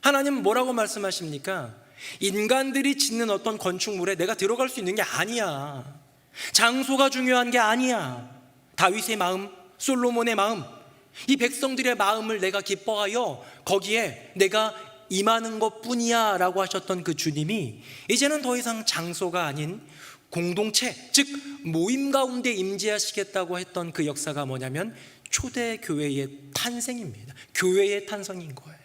하나님은 뭐라고 말씀하십니까? 인간들이 짓는 어떤 건축물에 내가 들어갈 수 있는 게 아니야. 장소가 중요한 게 아니야. 다윗의 마음, 솔로몬의 마음, 이 백성들의 마음을 내가 기뻐하여 거기에 내가 임하는 것 뿐이야 라고 하셨던 그 주님이 이제는 더 이상 장소가 아닌 공동체, 즉 모임 가운데 임재하시겠다고 했던 그 역사가 뭐냐면 초대교회의 탄생입니다. 교회의 탄생인 거예요.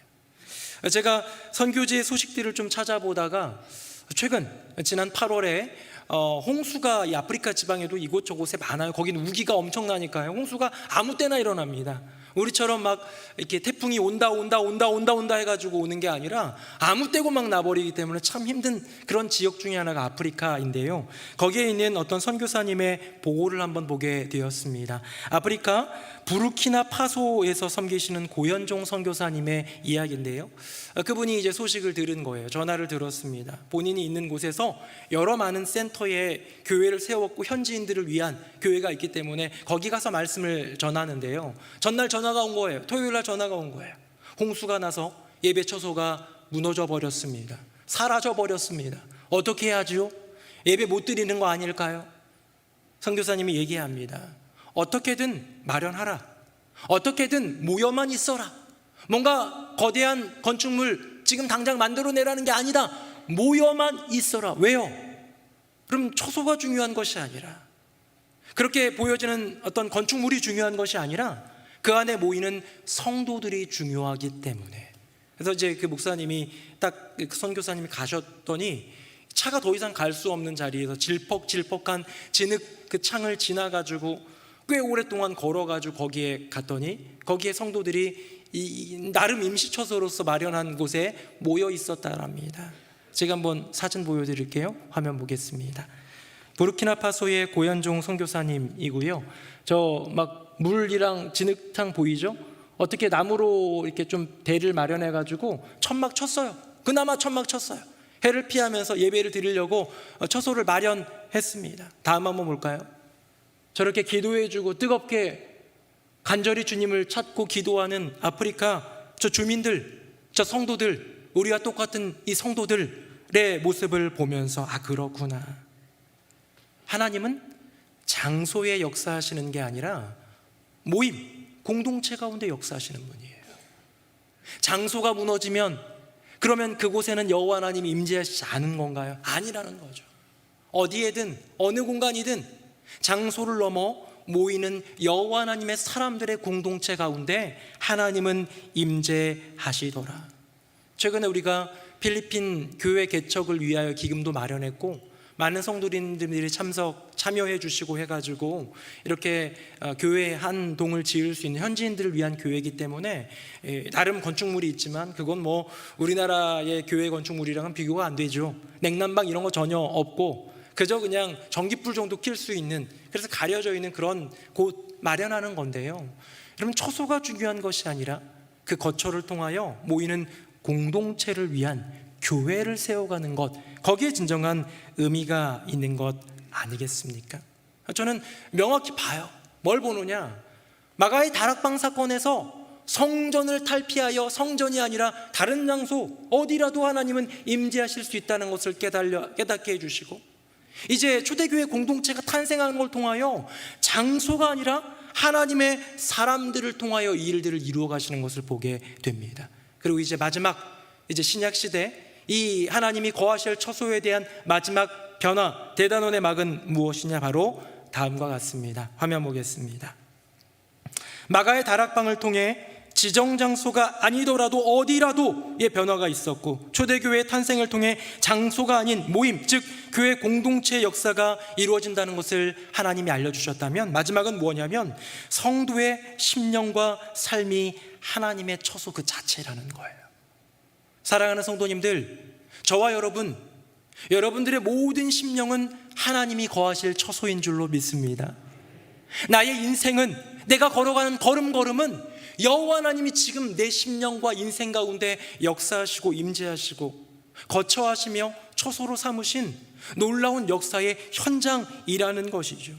제가 선교지의 소식들을 좀 찾아보다가 최근 지난 8월에 홍수가 이 아프리카 지방에도 이곳저곳에 많아요. 거기는 우기가 엄청나니까요. 홍수가 아무 때나 일어납니다. 우리처럼 막 이렇게 태풍이 온다 해가지고 오는 게 아니라 아무 때고 막 나버리기 때문에 참 힘든 그런 지역 중에 하나가 아프리카인데요. 거기에 있는 어떤 선교사님의 보고를 한번 보게 되었습니다. 아프리카 부르키나파소에서 섬기시는 고현종 선교사님의 이야기인데요. 그분이 이제 소식을 들은 거예요. 전화를 들었습니다. 본인이 있는 곳에서 여러 많은 센터에 교회를 세웠고 현지인들을 위한 교회가 있기 때문에 거기 가서 말씀을 전하는데요. 전날 전화가 온 거예요. 토요일 날 전화가 온 거예요. 홍수가 나서 예배 처소가 무너져 버렸습니다. 사라져 버렸습니다. 어떻게 해야죠? 예배 못 드리는 거 아닐까요? 선교사님이 얘기합니다. 어떻게든 마련하라. 어떻게든 모여만 있어라. 뭔가 거대한 건축물 지금 당장 만들어내라는 게 아니다. 모여만 있어라. 왜요? 그럼 초소가 중요한 것이 아니라, 그렇게 보여지는 어떤 건축물이 중요한 것이 아니라 그 안에 모이는 성도들이 중요하기 때문에. 그래서 이제 그 목사님이 딱 그 선교사님이 가셨더니 차가 더 이상 갈 수 없는 자리에서 질퍽질퍽한 진흙 그 창을 지나가지고 꽤 오랫동안 걸어가지고 거기에 갔더니 거기에 성도들이 나름 임시처소로서 마련한 곳에 모여 있었다랍니다. 제가 한번 사진 보여드릴게요. 화면 보겠습니다. 부르키나파소의 고현종 선교사님이고요. 저 막 물이랑 진흙탕 보이죠? 어떻게 나무로 이렇게 좀 대를 마련해가지고 천막 쳤어요. 그나마 천막 쳤어요. 해를 피하면서 예배를 드리려고 처소를 마련했습니다. 다음 한번 볼까요? 저렇게 기도해주고 뜨겁게 간절히 주님을 찾고 기도하는 아프리카 저 주민들, 저 성도들, 우리와 똑같은 이 성도들의 모습을 보면서 아, 그렇구나. 하나님은 장소에 역사하시는 게 아니라 모임, 공동체 가운데 역사하시는 분이에요. 장소가 무너지면 그러면 그곳에는 여호와 하나님이 임재하시지 않은 건가요? 아니라는 거죠. 어디에든 어느 공간이든 장소를 넘어 모이는 여호와 하나님의 사람들의 공동체 가운데 하나님은 임재하시더라. 최근에 우리가 필리핀 교회 개척을 위하여 기금도 마련했고 많은 성도님들이 참여해 주시고 해가지고 이렇게 교회 한 동을 지을 수 있는 현지인들을 위한 교회이기 때문에 나름 건축물이 있지만 그건 뭐 우리나라의 교회 건축물이랑은 비교가 안 되죠. 냉난방 이런 거 전혀 없고 그저 그냥 전기불 정도 킬 수 있는, 그래서 가려져 있는 그런 곳 마련하는 건데요. 여러분, 처소가 중요한 것이 아니라 그 거처를 통하여 모이는 공동체를 위한 교회를 세워가는 것, 거기에 진정한 의미가 있는 것 아니겠습니까? 저는 명확히 봐요. 뭘 보느냐? 마가의 다락방 사건에서 성전을 탈피하여 성전이 아니라 다른 장소 어디라도 하나님은 임재하실 수 있다는 것을 깨닫게 해주시고, 이제 초대교회 공동체가 탄생하는 걸 통하여 장소가 아니라 하나님의 사람들을 통하여 이 일들을 이루어 가시는 것을 보게 됩니다. 그리고 이제 마지막, 이제 신약시대 이 하나님이 거하실 처소에 대한 마지막 변화, 대단원의 막은 무엇이냐? 바로 다음과 같습니다. 화면 보겠습니다. 마가의 다락방을 통해 지정장소가 아니더라도 어디라도의 변화가 있었고, 초대교회의 탄생을 통해 장소가 아닌 모임, 즉 교회 공동체의 역사가 이루어진다는 것을 하나님이 알려주셨다면, 마지막은 뭐냐면 성도의 심령과 삶이 하나님의 처소 그 자체라는 거예요. 사랑하는 성도님들, 저와 여러분들의 모든 심령은 하나님이 거하실 처소인 줄로 믿습니다. 나의 인생은, 내가 걸어가는 걸음걸음은 여호와 하나님이 지금 내 심령과 인생 가운데 역사하시고 임재하시고 거처하시며 처소로 삼으신 놀라운 역사의 현장이라는 것이죠.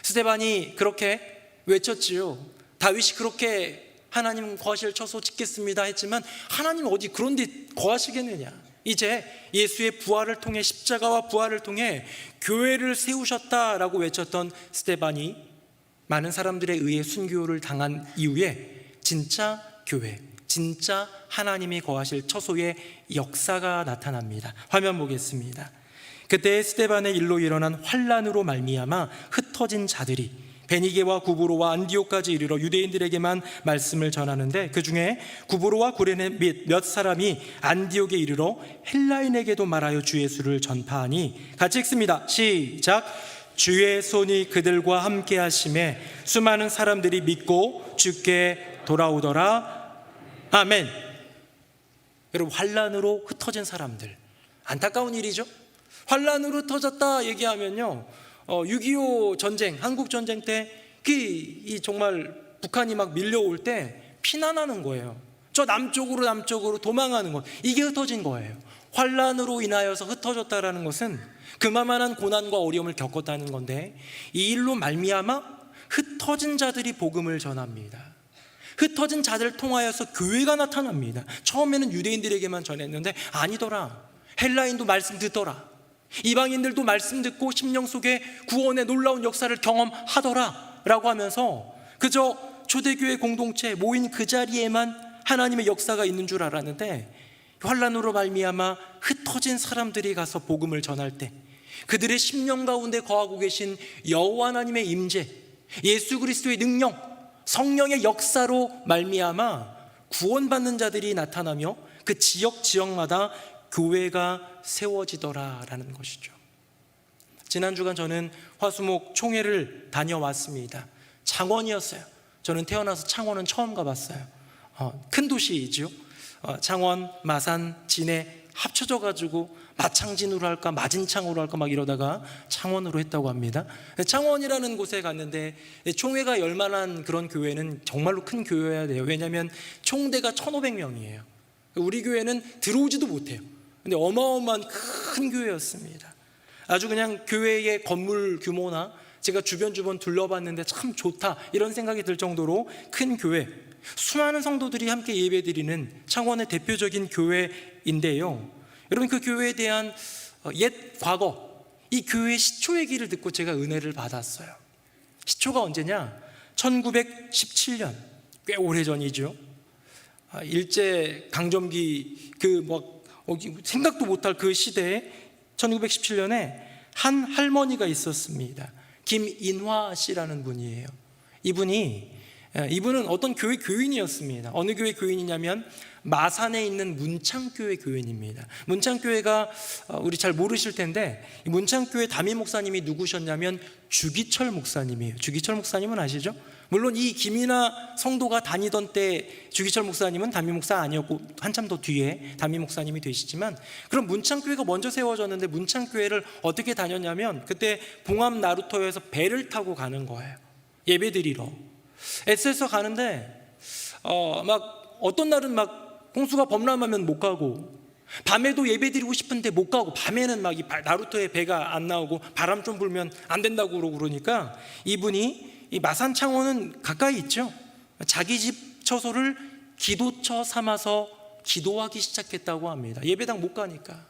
스데반이 그렇게 외쳤지요. 다윗이 그렇게 하나님 거하실 처소 짓겠습니다 했지만 하나님 어디 그런 데 거하시겠느냐. 이제 예수의 부활을 통해, 십자가와 부활을 통해 교회를 세우셨다라고 외쳤던 스데반이 많은 사람들에 의해 순교를 당한 이후에 진짜 교회, 진짜 하나님이 거하실 처소의 역사가 나타납니다. 화면 보겠습니다. 그때 스데반의 일로 일어난 환란으로 말미암아 흩어진 자들이 베니게와 구브로와 안디옥까지 이르러 유대인들에게만 말씀을 전하는데, 그 중에 구브로와 구레네 몇 사람이 안디옥에 이르러 헬라인에게도 말하여 주 예수를 전파하니, 같이 읽습니다. 시작. 주의 손이 그들과 함께 하심에 수많은 사람들이 믿고 주께 돌아오더라. 아멘. 여러분, 환란으로 흩어진 사람들, 안타까운 일이죠. 환란으로 흩어졌다 얘기하면요, 6.25 전쟁, 한국 전쟁 때 정말 북한이 막 밀려올 때 피난하는 거예요. 저 남쪽으로 도망하는 거, 이게 흩어진 거예요. 환란으로 인하여서 흩어졌다라는 것은 그만한 고난과 어려움을 겪었다는 건데, 이 일로 말미암아 흩어진 자들이 복음을 전합니다. 흩어진 자들을 통하여서 교회가 나타납니다. 처음에는 유대인들에게만 전했는데 아니더라, 헬라인도 말씀 듣더라, 이방인들도 말씀 듣고 심령 속에 구원의 놀라운 역사를 경험하더라 라고 하면서 그저 초대교회 공동체 모인 그 자리에만 하나님의 역사가 있는 줄 알았는데, 환란으로 말미암아 흩어진 사람들이 가서 복음을 전할 때 그들의 심령 가운데 거하고 계신 여호와 하나님의 임재, 예수 그리스도의 능력, 성령의 역사로 말미암아 구원받는 자들이 나타나며 그 지역마다 교회가 세워지더라라는 것이죠. 지난 주간 저는 화수목 총회를 다녀왔습니다. 창원이었어요. 저는 태어나서 창원은 처음 가봤어요. 큰 도시이죠. 창원, 마산, 진해 합쳐져 가지고 마창진으로 할까 마진창으로 할까 막 이러다가 창원으로 했다고 합니다. 창원이라는 곳에 갔는데 총회가 열만한 그런 교회는 정말로 큰 교회여야 돼요. 왜냐하면 총대가 1,500명이에요. 우리 교회는 들어오지도 못해요. 근데 어마어마한 큰 교회였습니다. 아주 그냥 교회의 건물 규모나 제가 주변 둘러봤는데 참 좋다 이런 생각이 들 정도로 큰 교회, 수많은 성도들이 함께 예배드리는 창원의 대표적인 교회인데요. 여러분, 그 교회에 대한 옛 과거, 이 교회의 시초 얘기를 듣고 제가 은혜를 받았어요. 시초가 언제냐? 1917년, 꽤 오래전이죠. 일제 강점기 생각도 못할 그 시대에 1917년에 한 할머니가 있었습니다. 김인화 씨라는 분이에요. 이분은 어떤 교회 교인이었습니다. 어느 교회 교인이냐면 마산에 있는 문창교회 교인입니다. 문창교회가 우리 잘 모르실 텐데, 이 문창교회 담임 목사님이 누구셨냐면 주기철 목사님이에요. 주기철 목사님은 아시죠? 물론 이 김이나 성도가 다니던 때 주기철 목사님은 담임 목사 아니었고 한참 더 뒤에 담임 목사님이 되시지만, 그럼 문창교회가 먼저 세워졌는데 문창교회를 어떻게 다녔냐면, 그때 봉암 나루터에서 배를 타고 가는 거예요. 예배드리러 애써서 가는데 어떤 날은 홍수가 범람하면 못 가고, 밤에도 예배드리고 싶은데 못 가고, 밤에는 이 나루터에 배가 안 나오고 바람 좀 불면 안 된다고 그러니까 이분이, 이 마산 창원은 가까이 있죠. 자기 집 처소를 기도처 삼아서 기도하기 시작했다고 합니다. 예배당 못 가니까.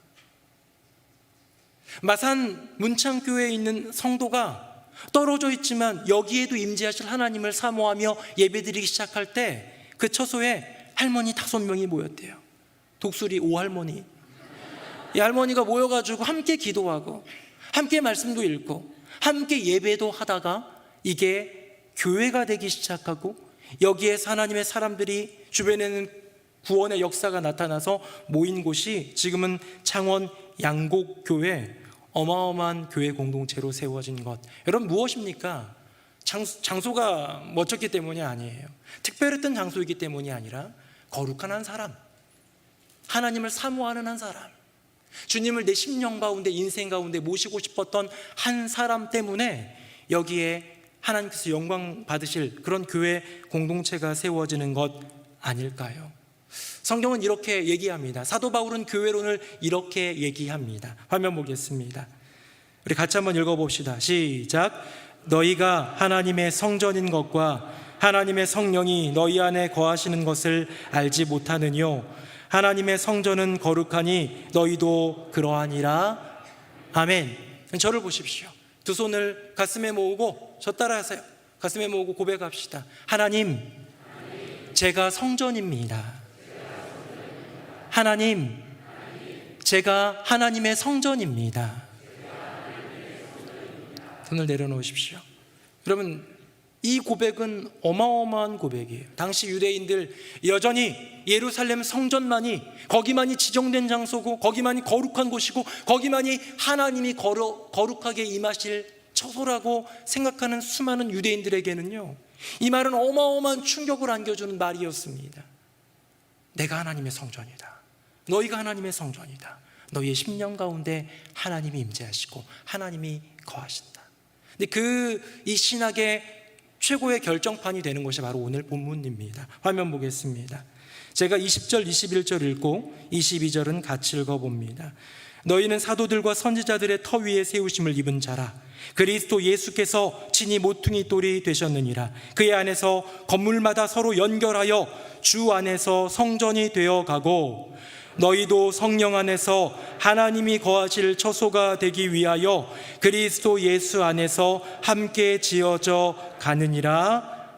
마산 문창교회에 있는 성도가 떨어져 있지만 여기에도 임재하실 하나님을 사모하며 예배드리기 시작할 때 그 처소에 할머니 5명이 모였대요. 독수리 5할머니. 이 할머니가 모여가지고 함께 기도하고 함께 말씀도 읽고 함께 예배도 하다가 이게 교회가 되기 시작하고, 여기에 하나님의 사람들이, 주변에는 구원의 역사가 나타나서 모인 곳이 지금은 창원 양곡교회, 어마어마한 교회 공동체로 세워진 것. 여러분, 무엇입니까? 장소가 멋졌기 때문이 아니에요. 특별했던 장소이기 때문이 아니라 거룩한 한 사람, 하나님을 사모하는 한 사람, 주님을 내 심령 가운데, 인생 가운데 모시고 싶었던 한 사람 때문에 여기에 하나님께서 영광 받으실 그런 교회 공동체가 세워지는 것 아닐까요? 성경은 이렇게 얘기합니다. 사도 바울은 교회론을 이렇게 얘기합니다. 화면 보겠습니다. 우리 같이 한번 읽어봅시다. 시작. 너희가 하나님의 성전인 것과 하나님의 성령이 너희 안에 거하시는 것을 알지 못하느뇨. 하나님의 성전은 거룩하니 너희도 그러하니라. 아멘. 저를 보십시오. 두 손을 가슴에 모으고 저 따라하세요. 가슴에 모으고 고백합시다. 하나님, 제가 성전입니다. 하나님, 제가 하나님의 성전입니다. 손을 내려놓으십시오. 여러분, 이 고백은 어마어마한 고백이에요. 당시 유대인들 여전히 예루살렘 성전만이, 거기만이 지정된 장소고, 거기만이 거룩한 곳이고, 거기만이 하나님이 거룩하게 임하실 처소라고 생각하는 수많은 유대인들에게는요, 이 말은 어마어마한 충격을 안겨주는 말이었습니다. 내가 하나님의 성전이다. 너희가 하나님의 성전이다. 너희의 심령 가운데 하나님이 임재하시고 하나님이 거하신다. 근데 이 신학의 최고의 결정판이 되는 것이 바로 오늘 본문입니다. 화면 보겠습니다. 제가 20절, 21절 읽고 22절은 같이 읽어봅니다. 너희는 사도들과 선지자들의 터 위에 세우심을 입은 자라. 그리스도 예수께서 친히 모퉁이 돌이 되셨느니라. 그의 안에서 건물마다 서로 연결하여 주 안에서 성전이 되어가고, 너희도 성령 안에서 하나님이 거하실 처소가 되기 위하여 그리스도 예수 안에서 함께 지어져 가느니라.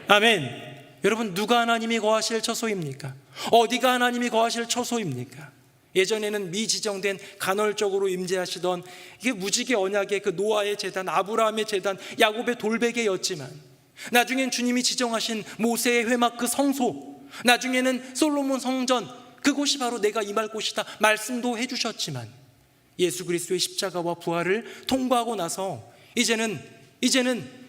아멘. 여러분, 누가 하나님이 거하실 처소입니까? 어디가 하나님이 거하실 처소입니까? 예전에는 미지정된 간헐적으로 임재하시던 이게 무지개 언약의 그 노아의 제단, 아브라함의 제단, 야곱의 돌베개였지만, 나중엔 주님이 지정하신 모세의 회막 그 성소, 나중에는 솔로몬 성전, 그곳이 바로 내가 임할 곳이다 말씀도 해주셨지만, 예수 그리스도의 십자가와 부활을 통과하고 나서 이제는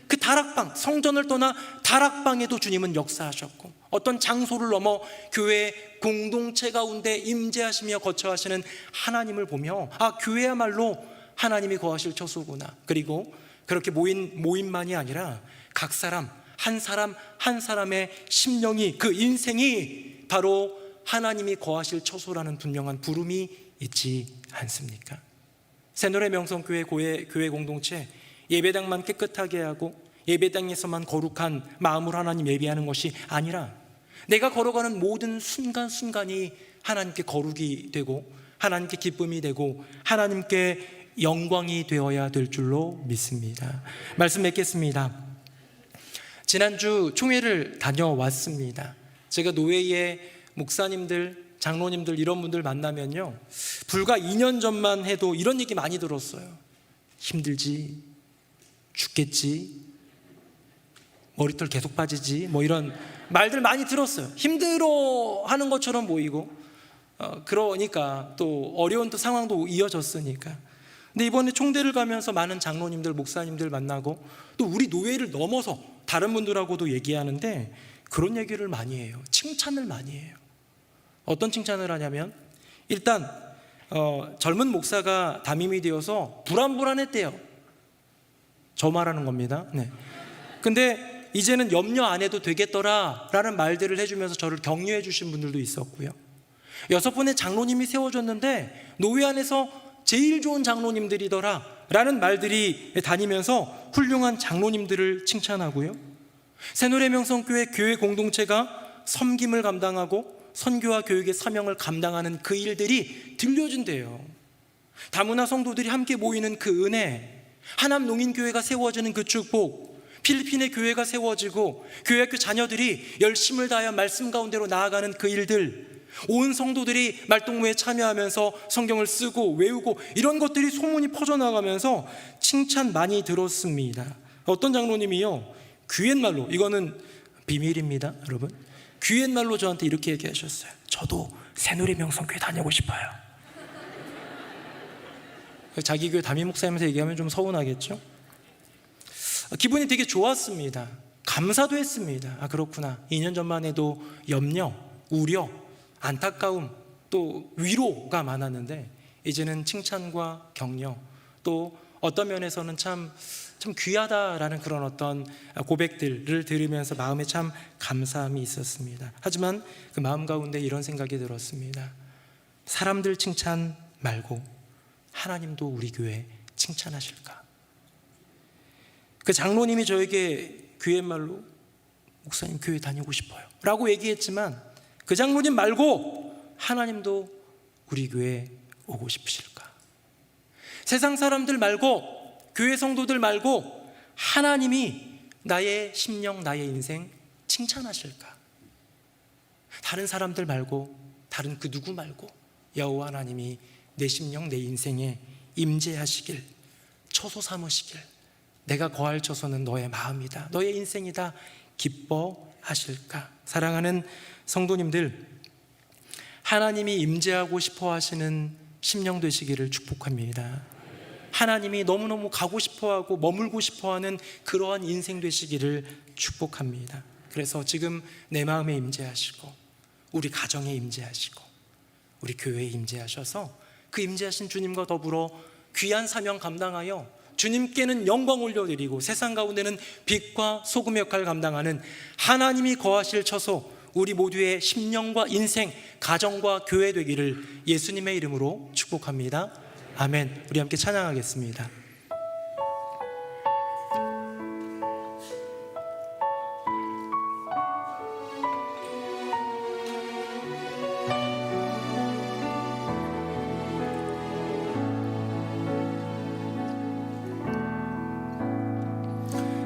그 다락방, 성전을 떠나 다락방에도 주님은 역사하셨고, 어떤 장소를 넘어 교회 공동체 가운데 임재하시며 거처하시는 하나님을 보며, 교회야말로 하나님이 거하실 처소구나. 그리고 그렇게 모임만이 아니라 각 사람 한 사람의 심령이, 그 인생이 바로 하나님이 거하실 처소라는 분명한 부름이 있지 않습니까? 새노래 명성교회 교회 공동체, 예배당만 깨끗하게 하고 예배당에서만 거룩한 마음으로 하나님 예배하는 것이 아니라, 내가 걸어가는 모든 순간순간이 하나님께 거룩이 되고 하나님께 기쁨이 되고 하나님께 영광이 되어야 될 줄로 믿습니다. 말씀 맺겠습니다. 지난주 총회를 다녀왔습니다. 제가 노회의 목사님들, 장로님들 이런 분들 만나면요, 불과 2년 전만 해도 이런 얘기 많이 들었어요. 힘들지, 죽겠지, 머리털 계속 빠지지, 뭐 이런 말들 많이 들었어요. 힘들어하는 것처럼 보이고, 그러니까 또 어려운 또 상황도 이어졌으니까. 근데 이번에 총대를 가면서 많은 장로님들, 목사님들 만나고, 또 우리 노회를 넘어서 다른 분들하고도 얘기하는데 그런 얘기를 많이 해요. 칭찬을 많이 해요. 어떤 칭찬을 하냐면, 일단 젊은 목사가 담임이 되어서 불안했대요. 저 말하는 겁니다. 네. 근데 이제는 염려 안 해도 되겠더라 라는 말들을 해주면서 저를 격려해 주신 분들도 있었고요. 6분의 장로님이 세워졌는데 노회 안에서 제일 좋은 장로님들이더라 라는 말들이 다니면서 훌륭한 장로님들을 칭찬하고요. 새노래 명성교회 교회 공동체가 섬김을 감당하고 선교와 교육의 사명을 감당하는 그 일들이 들려준대요. 다문화 성도들이 함께 모이는 그 은혜, 하남농인교회가 세워지는 그 축복, 필리핀의 교회가 세워지고 교회학교 자녀들이 열심을 다하여 말씀 가운데로 나아가는 그 일들, 온 성도들이 말동무에 참여하면서 성경을 쓰고 외우고, 이런 것들이 소문이 퍼져나가면서 칭찬 많이 들었습니다. 어떤 장로님이요, 귀옛말로, 이거는 비밀입니다 여러분, 귀옛말로 저한테 이렇게 얘기하셨어요. 저도 새누리 명성교회 다니고 싶어요. 자기 교회 담임 목사님한테 얘기하면 좀 서운하겠죠? 기분이 되게 좋았습니다. 감사도 했습니다. 그렇구나, 2년 전만 해도 염려, 우려, 안타까움, 또 위로가 많았는데 이제는 칭찬과 격려, 또 어떤 면에서는 참 귀하다라는 그런 어떤 고백들을 들으면서 마음에 참 감사함이 있었습니다. 하지만 그 마음 가운데 이런 생각이 들었습니다. 사람들 칭찬 말고 하나님도 우리 교회 칭찬하실까? 그 장로님이 저에게 귀옛말로 목사님 교회 다니고 싶어요 라고 얘기했지만, 그 장로님 말고 하나님도 우리 교회에 오고 싶으실까? 세상 사람들 말고, 교회 성도들 말고 하나님이 나의 심령, 나의 인생 칭찬하실까? 다른 사람들 말고, 다른 그 누구 말고 여호와 하나님이 내 심령, 내 인생에 임재하시길, 처소 삼으시길 내가 거할 처소는 너의 마음이다, 너의 인생이다 기뻐하실까? 사랑하는 성도님들, 하나님이 임재하고 싶어 하시는 심령 되시기를 축복합니다. 하나님이 너무너무 가고 싶어하고 머물고 싶어하는 그러한 인생 되시기를 축복합니다. 그래서 지금 내 마음에 임재하시고 우리 가정에 임재하시고 우리 교회에 임재하셔서 그 임재하신 주님과 더불어 귀한 사명 감당하여 주님께는 영광 올려드리고 세상 가운데는 빛과 소금의 역할을 감당하는 하나님이 거하실 처소, 우리 모두의 심령과 인생, 가정과 교회 되기를 예수님의 이름으로 축복합니다. 아멘. 우리 함께 찬양하겠습니다.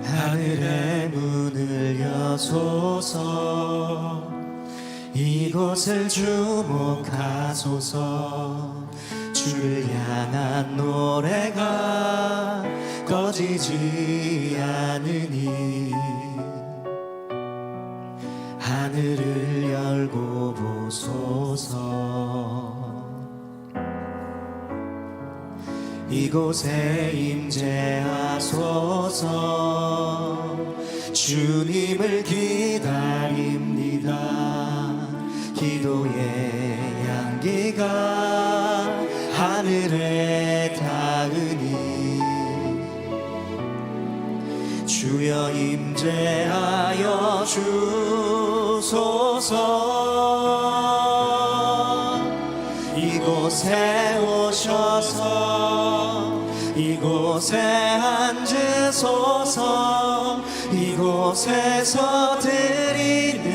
하늘의 문을 여소서, 이곳을 주목하소서. 주를 향한 노래가 꺼지지 않으니 하늘을 열고 보소서. 이곳에 임재하소서. 주님을 기다립니다. 기도의 향기가 하늘에 닿으니 주여 임재하여 주소서. 이곳에 오셔서 이곳에 앉으소서. 이곳에서 드리는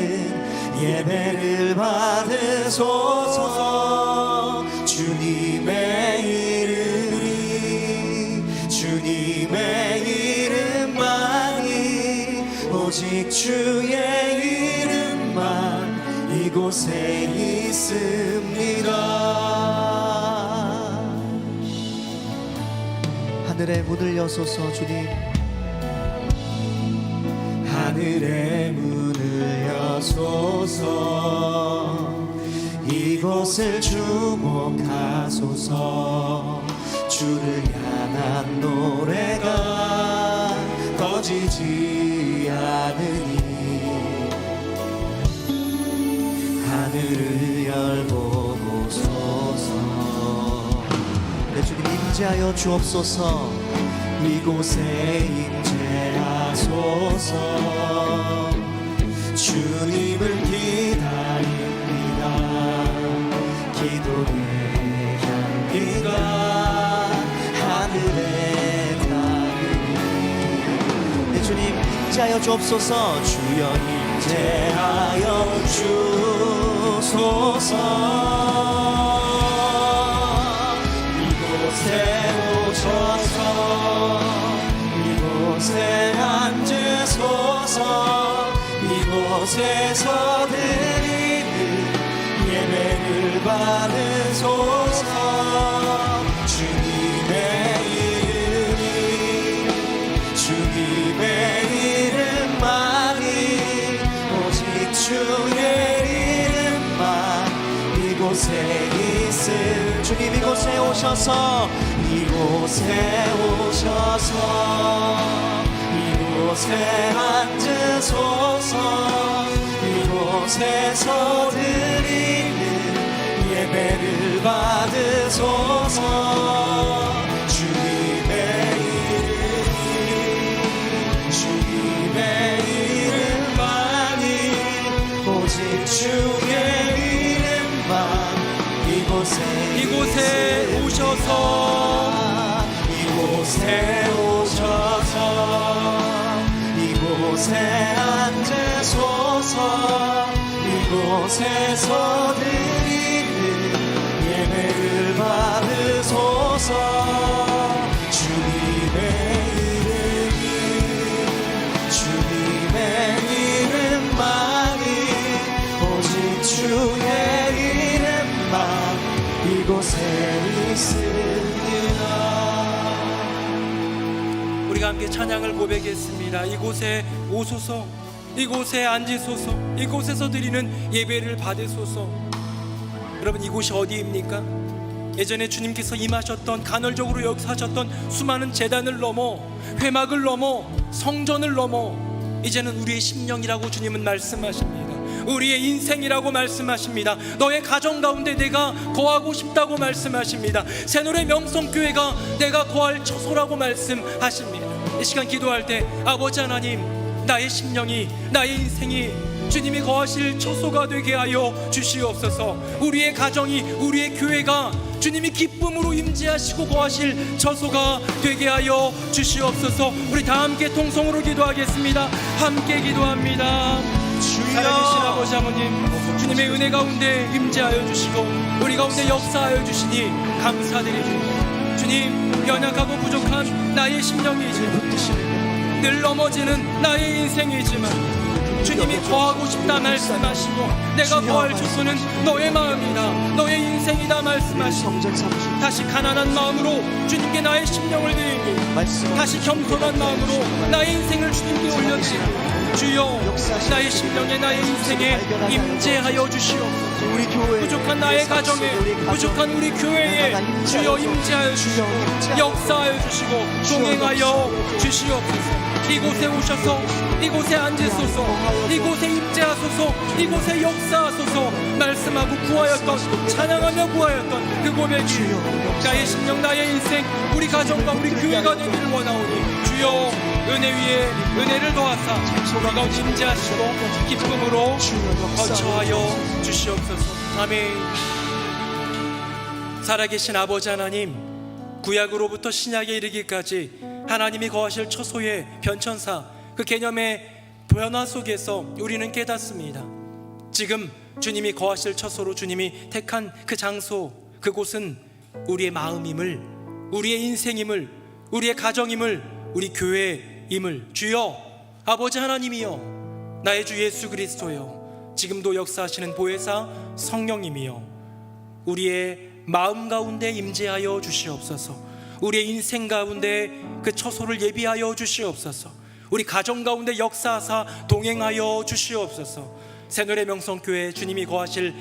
예배를 받으소서. 주님의 이름이 주님의 이름만이 오직 주의 이름만 이곳에 있습니다. 하늘의 문을 여소서. 주님, 하늘의 문을 여소서. 이곳을 주목하소서. 주를 향한 노래가 꺼지지 않으니 하늘을 열고 보소서. 내 주님 임재하여 주옵소서. 이곳에 임재하소서. 주님을 기다립니다. 기도의 향기가 하늘에 닿으니 내 주님 임재하여 주옵소서. 주여 임재하여 주소서. 이곳에 오셔서 이곳에 앉으소서. 이곳에서 드리는 예배를 받으소서. 주님의 이름이 주님의 이름만이 오직 주의 이름만 이곳에 있음. 주님 이곳에 오셔서 이곳에 오셔서 이곳에 앉으소서. 이곳에서 드리는 예배를 받으소서. 주님의 이름이 주님의 이름만이 오직 주의 이름만 이곳에 오셔서 이곳에 오셔서 이곳에 앉으소서. 이곳에서 드리는 예배를 받으소서. 주님의 이름이 주님의 이름만이 오직 주의 이름만 이곳에 있습니다. 우리가 함께 찬양을 고백했습니다. 이곳에 오소서, 이곳에 앉으소서, 이곳에서 드리는 예배를 받으소서. 여러분, 이곳이 어디입니까? 예전에 주님께서 임하셨던, 간헐적으로 역사하셨던 수많은 제단을 넘어, 회막을 넘어, 성전을 넘어 이제는 우리의 심령이라고 주님은 말씀하십니다. 우리의 인생이라고 말씀하십니다. 너의 가정 가운데 내가 거하고 싶다고 말씀하십니다. 새노래 명성교회가 내가 거할 처소라고 말씀하십니다. 이 시간 기도할 때 아버지 하나님, 나의 심령이, 나의 인생이 주님이 거하실 처소가 되게 하여 주시옵소서. 우리의 가정이, 우리의 교회가 주님이 기쁨으로 임재하시고 거하실 처소가 되게 하여 주시옵소서. 우리 다 함께 통성으로 기도하겠습니다. 함께 기도합니다. 살아계신 아버지 하나님, 주님의 은혜 가운데 임재하여 주시고 우리 가운데 역사하여 주시니 감사드립니다. 주님, 연약하고 부족한 나의 심령이지만, 늘 넘어지는 나의 인생이지만 주님이 거하고 싶다 말씀하시고 내가 거할 처소는 너의 마음이다, 너의 인생이다 말씀하시고 다시 가난한 마음으로 주님께 나의 심령을 드리니, 다시 겸손한 마음으로 나의 인생을 주님께 올려드리니, 주여 나의 심령에, 나의 인생에 임재하여 주시옵소서. 부족한 나의 가정에, 부족한 우리 교회에 주여 임재하여 주시고 역사하여 주시고 동행하여 주시옵소서. 이곳에 오셔서 이곳에 앉으소서, 이곳에 임재하소서, 이곳에 역사하소서 말씀하고 구하였던, 찬양하며 구하였던 그 고백이 나의 심령, 나의 인생, 우리 가정과 우리 교회가 되기를 원하오니 주여 은혜 위에 은혜를 더하사 우리 가운데 임재하시고 기쁨으로 거처하여 주시옵소서. 아멘. 살아계신 아버지 하나님, 구약으로부터 신약에 이르기까지 하나님이 거하실 처소의 변천사, 그 개념의 변화 속에서 우리는 깨닫습니다. 지금 주님이 거하실 처소로 주님이 택한 그 장소, 그곳은 우리의 마음임을, 우리의 인생임을, 우리의 가정임을, 우리 교회임을, 주여 아버지 하나님이여, 나의 주 예수 그리스도여, 지금도 역사하시는 보혜사 성령님이여, 우리의 마음 가운데 임재하여 주시옵소서. 우리의 인생 가운데 그 처소를 예비하여 주시옵소서. 우리 가정 가운데 역사하사 동행하여 주시옵소서. 새노래 명성교회 주님이 거하실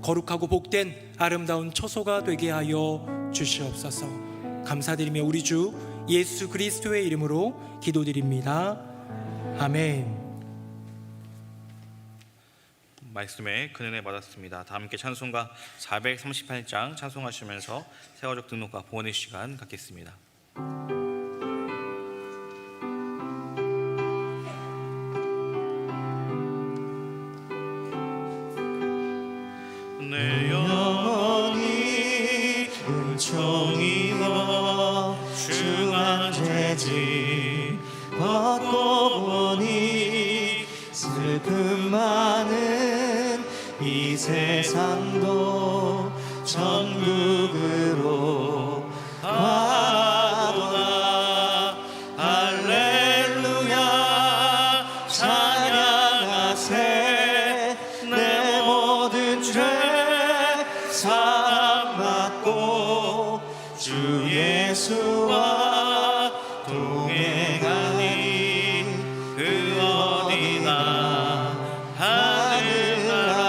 거룩하고 복된 아름다운 처소가 되게 하여 주시옵소서. 감사드리며 우리 주 예수 그리스도의 이름으로 기도드립니다. 아멘. 말씀에 근은혜 받았습니다. 다 함께 찬송가 438장 찬송하시면서 세가족 등록과 보원의 시간 갖겠습니다. 내 영혼이 은총이와 중한 죄지 벗고 보니 슬픔 많은 이 세상도 천국으로 아도나 할렐루야 찬양하세. 내 모든 죄 사함받고 주 예수와 동행하니 그 어디나 하늘나라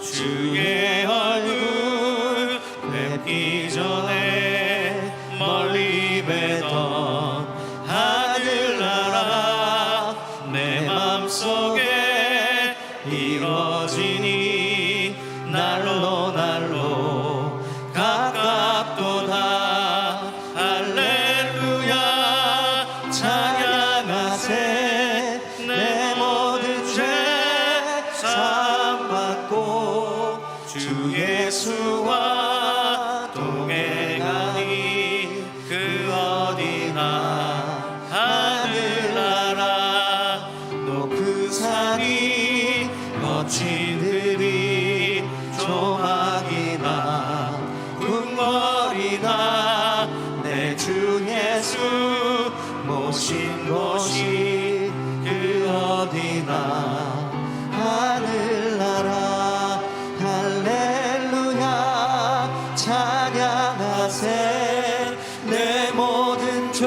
주의 얼굴 뵙기 전에 멀리 뵈던 하늘나라 내 맘속에 이루어지니 날로 날로 가깝도다. 할렐루야 찬양하세. 내 모든 죄 사함받고 주 예수와 동행하니 그 어디나 하늘나라 높은 산이 거친 들이 조막이나 궁궐이나 내 주 예수 모신 곳이 그 어디나 하늘나라. 할렐루야 찬양하세. 내 모든 죄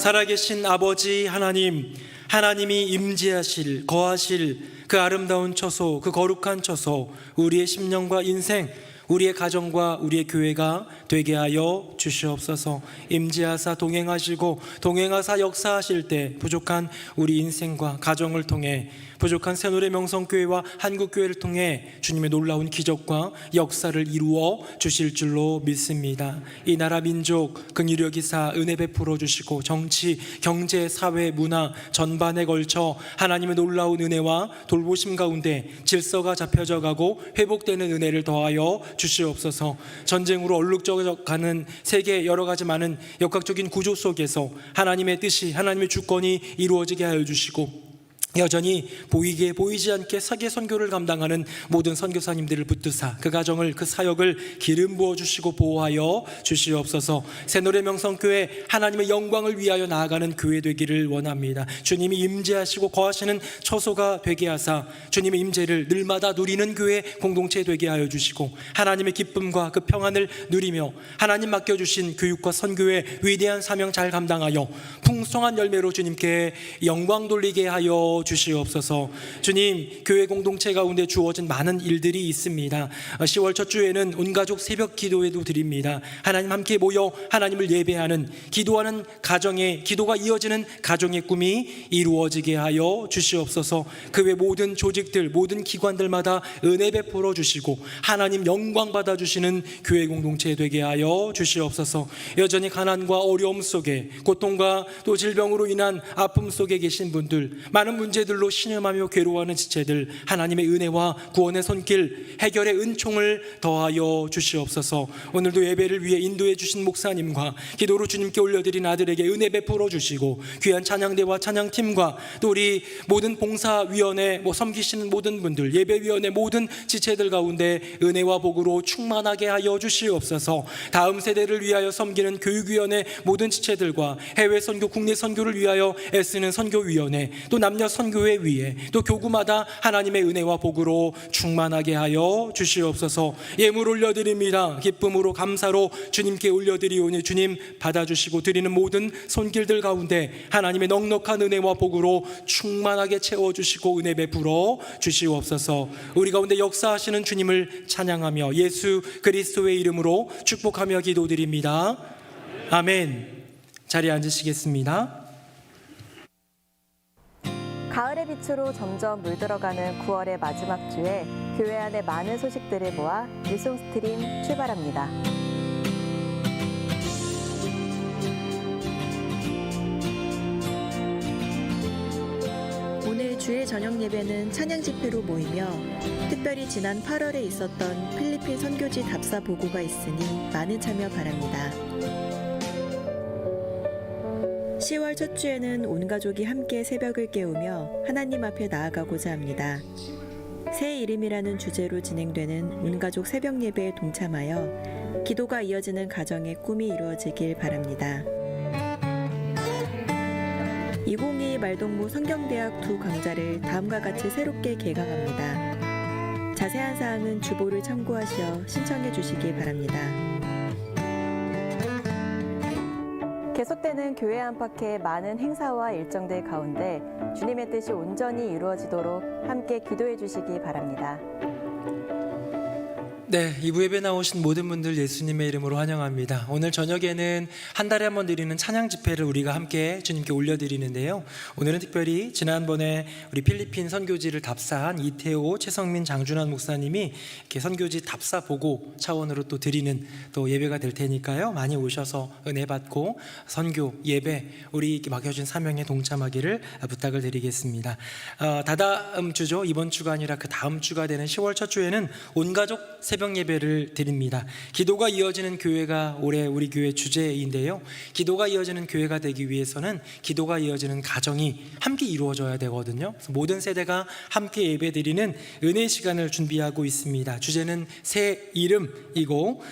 살아계신 아버지 하나님, 하나님이 임재하실, 거하실 그 아름다운 처소, 그 거룩한 처소, 우리의 심령과 인생, 우리의 가정과 우리의 교회가 되게 하여 주시옵소서. 임재하사 동행하시고 동행하사 역사하실 때 부족한 우리 인생과 가정을 통해, 부족한 새노래 명성교회와 한국교회를 통해 주님의 놀라운 기적과 역사를 이루어 주실 줄로 믿습니다. 이 나라 민족 긍휼여기사 은혜 베풀어 주시고 정치, 경제, 사회, 문화 전반에 걸쳐 하나님의 놀라운 은혜와 돌보심 가운데 질서가 잡혀져 가고 회복되는 은혜를 더하여 주시옵소서. 전쟁으로 얼룩져 가는 세계 여러 가지 많은 역학적인 구조 속에서 하나님의 뜻이, 하나님의 주권이 이루어지게 하여 주시고, 여전히 보이게 보이지 않게 사계 선교를 감당하는 모든 선교사님들을 붙드사 그 가정을, 그 사역을 기름 부어 주시고 보호하여 주시옵소서. 새노래 명성교회 하나님의 영광을 위하여 나아가는 교회 되기를 원합니다. 주님이 임재하시고 거하시는 처소가 되게 하사 주님의 임재를 늘마다 누리는 교회 공동체 되게 하여 주시고, 하나님의 기쁨과 그 평안을 누리며 하나님 맡겨주신 교육과 선교의 위대한 사명 잘 감당하여 풍성한 열매로 주님께 영광 돌리게 하여 주시옵소서. 주님, 교회 공동체 가운데 주어진 많은 일들이 있습니다. 10월 첫 주에는 온가족 새벽 기도회도 드립니다. 하나님 함께 모여 하나님을 예배하는, 기도하는 가정의, 기도가 이어지는 가정의 꿈이 이루어지게 하여 주시옵소서. 그 외 모든 조직들, 모든 기관들마다 은혜 베풀어 주시고 하나님 영광 받아 주시는 교회 공동체 되게 하여 주시옵소서. 여전히 가난과 어려움 속에, 고통과 또 질병으로 인한 아픔 속에 계신 분들, 많은 문제들로 신음하며 괴로워하는 지체들, 하나님의 은혜와 구원의 손길, 해결의 은총을 더하여 주시옵소서. 오늘도 예배를 위해 인도해 주신 목사님과 기도로 주님께 올려드린 아들에게 은혜 베풀어 주시고, 귀한 찬양대와 찬양팀과 또 우리 모든 봉사위원회, 섬기시는 모든 분들, 예배위원회 모든 지체들 가운데 은혜와 복으로 충만하게 하여 주시옵소서. 다음 세대를 위하여 섬기는 교육위원회 모든 지체들과 해외 선교, 국내 선교를 위하여 애쓰는 선교위원회, 또 남녀 선교회 위에, 또 교구마다 하나님의 은혜와 복으로 충만하게 하여 주시옵소서. 예물 올려드립니다. 기쁨으로 감사로 주님께 올려드리오니 주님 받아주시고, 드리는 모든 손길들 가운데 하나님의 넉넉한 은혜와 복으로 충만하게 채워주시고 은혜 베풀어 주시옵소서. 우리 가운데 역사하시는 주님을 찬양하며 예수 그리스도의 이름으로 축복하며 기도드립니다. 아멘. 자리에 앉으시겠습니다. 가을의 빛으로 점점 물들어가는 9월의 마지막 주에 교회 안의 많은 소식들을 모아 일송스트림 출발합니다. 오늘 주일 저녁 예배는 찬양 집회로 모이며 특별히 지난 8월에 있었던 필리핀 선교지 답사 보고가 있으니 많은 참여 바랍니다. 10월 첫 주에는 온 가족이 함께 새벽을 깨우며 하나님 앞에 나아가고자 합니다. 새 이름이라는 주제로 진행되는 온 가족 새벽 예배에 동참하여 기도가 이어지는 가정의 꿈이 이루어지길 바랍니다. 2022 말동무 성경대학 두 강좌를 다음과 같이 새롭게 개강합니다. 자세한 사항은 주보를 참고하시어 신청해 주시기 바랍니다. 계속되는 교회 안팎의 많은 행사와 일정들 가운데 주님의 뜻이 온전히 이루어지도록 함께 기도해 주시기 바랍니다. 네, 2부 예배 나오신 모든 분들 예수님의 이름으로 환영합니다. 오늘 저녁에는 한 달에 한 번 드리는 찬양 집회를 우리가 함께 주님께 올려드리는데요. 오늘은 특별히 지난번에 우리 필리핀 선교지를 답사한 이태호, 최성민, 장준환 목사님이 이렇게 선교지 답사 보고 차원으로 또 드리는 또 예배가 될 테니까요. 많이 오셔서 은혜 받고 선교, 예배, 우리 맡겨준 사명에 동참하기를 부탁을 드리겠습니다. 다다음 주죠. 이번 주가 아니라 그 다음 주가 되는 10월 첫 주에는 온가족 새벽 예배를 드립니다. 기도가 이어지는 교회가 올해 우리 교회 주제인데요. 기도가 이어지는 교회가 되기 위해서는 기도가 이어지는 가정이 함께 이루어져야 되거든요. 그래서 모든 세대가 함께 예배드리는 은혜 시간을 준비하고 있습니다. 주제는 새 이름이고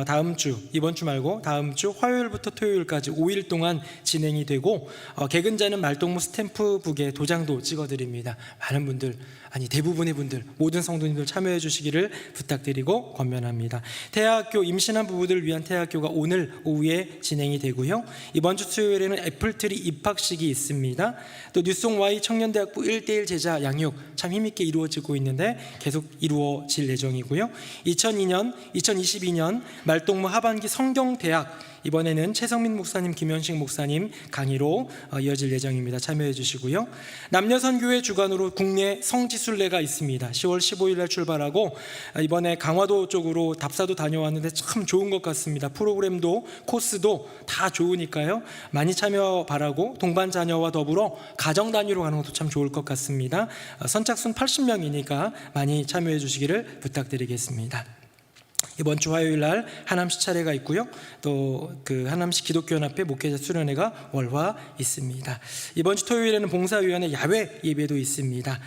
다음 주, 이번 주 말고 다음 주 화요일부터 토요일까지 5일 동안 진행이 되고 개근자는 말동무 스탬프북에 도장도 찍어드립니다. 많은 분들, 아니 대부분의 분들, 모든 성도님들 참여해 주시기를 부탁드리고 드리고 권면합니다. 태아학교 임신한 부부들을 위한 태아학교가 오늘 오후에 진행이 되고요. 이번 주 수요일에는 애플트리 입학식이 있습니다. 또 뉴송 Y 청년대학부 1:1 제자 양육 참 힘있게 이루어지고 있는데 계속 이루어질 예정이고요. 2022년 말동무 하반기 성경대학 이번에는 최성민 목사님, 김현식 목사님 강의로 이어질 예정입니다. 참여해 주시고요. 남녀선교회 주관으로 국내 성지순례가 있습니다. 10월 15일 날 출발하고 이번에 강화도 쪽으로 답사도 다녀왔는데 참 좋은 것 같습니다. 프로그램도 코스도 다 좋으니까요. 많이 참여 바라고 동반 자녀와 더불어 가정 단위로 가는 것도 참 좋을 것 같습니다. 선착순 80명이니까 많이 참여해 주시기를 부탁드리겠습니다. 이번 주 화요일 날 하남시 차례가 있고요. 또 그 하남시 기독교연합회 목회자 수련회가 월화 있습니다. 이번 주 토요일에는 봉사위원회 야외 예배도 있습니다.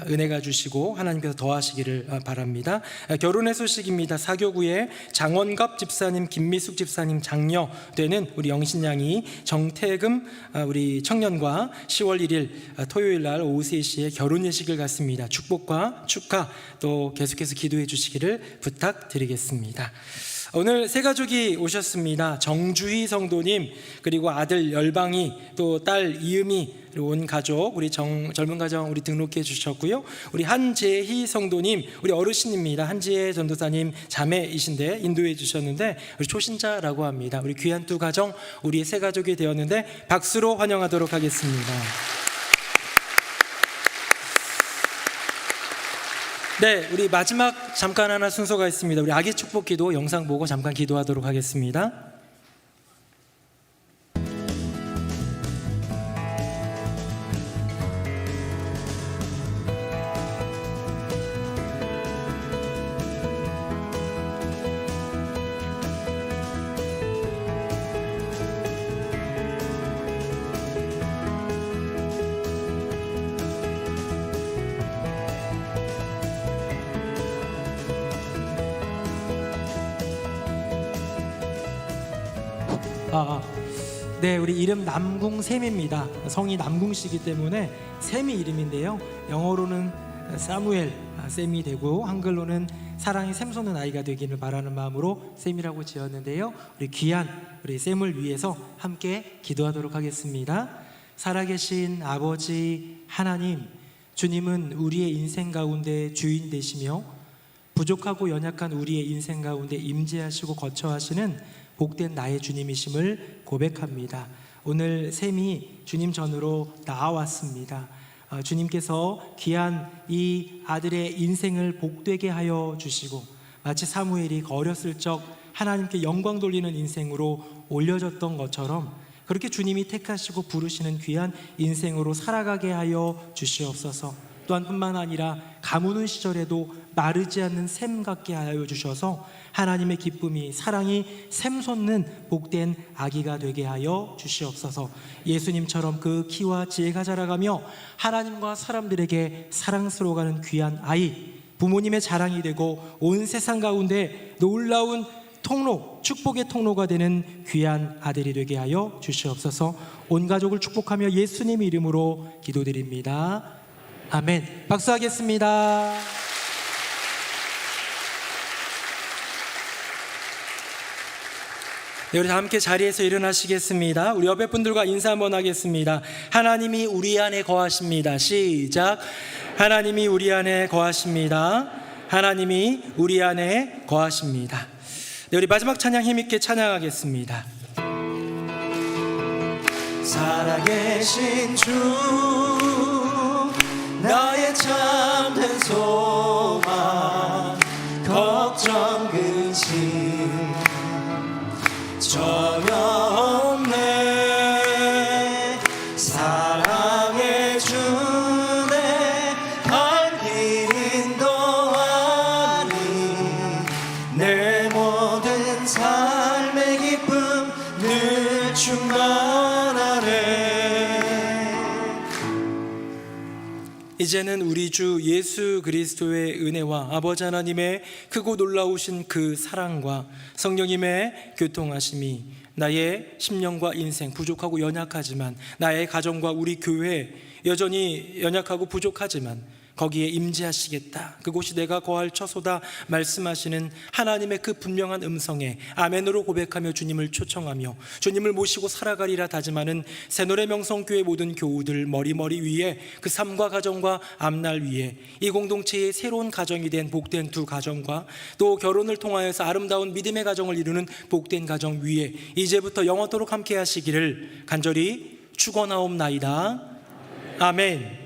은혜가 주시고 하나님께서 더하시기를 바랍니다. 결혼의 소식입니다. 사교구의 장원갑 집사님, 김미숙 집사님 장녀 되는 우리 영신양이 정태금 우리 청년과 10월 1일 토요일 날 오후 3시에 결혼 예식을 갖습니다. 축복과 축하 또 계속해서 기도해 주시기를 부탁드리겠습니다. 오늘 세 가족이 오셨습니다. 정주희 성도님, 그리고 아들 열방이, 또 딸 이음이 온 가족, 우리 젊은 가정 우리 등록해 주셨고요. 우리 한재희 성도님, 우리 어르신입니다. 한지혜 전도사님 자매이신데 인도해 주셨는데 우리 초신자라고 합니다. 우리 귀한 두 가정, 우리 세 가족이 되었는데 박수로 환영하도록 하겠습니다. 네, 우리 마지막 잠깐 하나 순서가 있습니다. 우리 아기 축복 기도 영상 보고 잠깐 기도하도록 하겠습니다. 네, 우리 이름 남궁샘입니다. 성이 남궁씨이기 때문에 샘이 이름인데요. 영어로는 사무엘 샘이 되고 한글로는 사랑이 샘솟는 아이가 되기를 바라는 마음으로 샘이라고 지었는데요. 우리 귀한 우리 샘을 위해서 함께 기도하도록 하겠습니다. 살아계신 아버지 하나님, 주님은 우리의 인생 가운데 주인 되시며 부족하고 연약한 우리의 인생 가운데 임재하시고 거처하시는 복된 나의 주님이심을 고백합니다. 오늘 샘이 주님 전으로 나아왔습니다. 주님께서 귀한 이 아들의 인생을 복되게 하여 주시고 마치 사무엘이 어렸을 적 하나님께 영광 돌리는 인생으로 올려졌던 것처럼 그렇게 주님이 택하시고 부르시는 귀한 인생으로 살아가게 하여 주시옵소서. 또한 뿐만 아니라 가무는 시절에도 마르지 않는 샘 같게 하여 주셔서 하나님의 기쁨이 사랑이 샘솟는 복된 아기가 되게 하여 주시옵소서. 예수님처럼 그 키와 지혜가 자라가며 하나님과 사람들에게 사랑스러워가는 귀한 아이, 부모님의 자랑이 되고 온 세상 가운데 놀라운 통로, 축복의 통로가 되는 귀한 아들이 되게 하여 주시옵소서. 온 가족을 축복하며 예수님 이름으로 기도드립니다. 아멘. 박수하겠습니다. 네, 우리 다 함께 자리에서 일어나시겠습니다. 우리 옆에 분들과 인사 한번 하겠습니다. 하나님이 우리 안에 거하십니다. 시작. 하나님이 우리 안에 거하십니다. 하나님이 우리 안에 거하십니다. 네, 우리 마지막 찬양 힘있게 찬양하겠습니다. 살아계신 주 나의 참된 소망 걱정 근심 전혀 없네. 사랑의 주내 발길 인도하니 내 모든 삶의 기쁨 늘 충만하네. 이제는 우리 주 예수 그리스도의 은혜와 아버지 하나님의 크고 놀라우신 그 사랑과 성령님의 교통하심이 나의 심령과 인생 부족하고 연약하지만 나의 가정과 우리 교회 여전히 연약하고 부족하지만 거기에 임재하시겠다. 그곳이 내가 거할 처소다 말씀하시는 하나님의 그 분명한 음성에 아멘으로 고백하며 주님을 초청하며 주님을 모시고 살아가리라 다짐하는 새노래 명성교회 모든 교우들 머리 위에 그 삶과 가정과 앞날 위에 이 공동체의 새로운 가정이 된 복된 두 가정과 또 결혼을 통하여서 아름다운 믿음의 가정을 이루는 복된 가정 위에 이제부터 영원토록 함께 하시기를 간절히 축원하옵나이다. 아멘.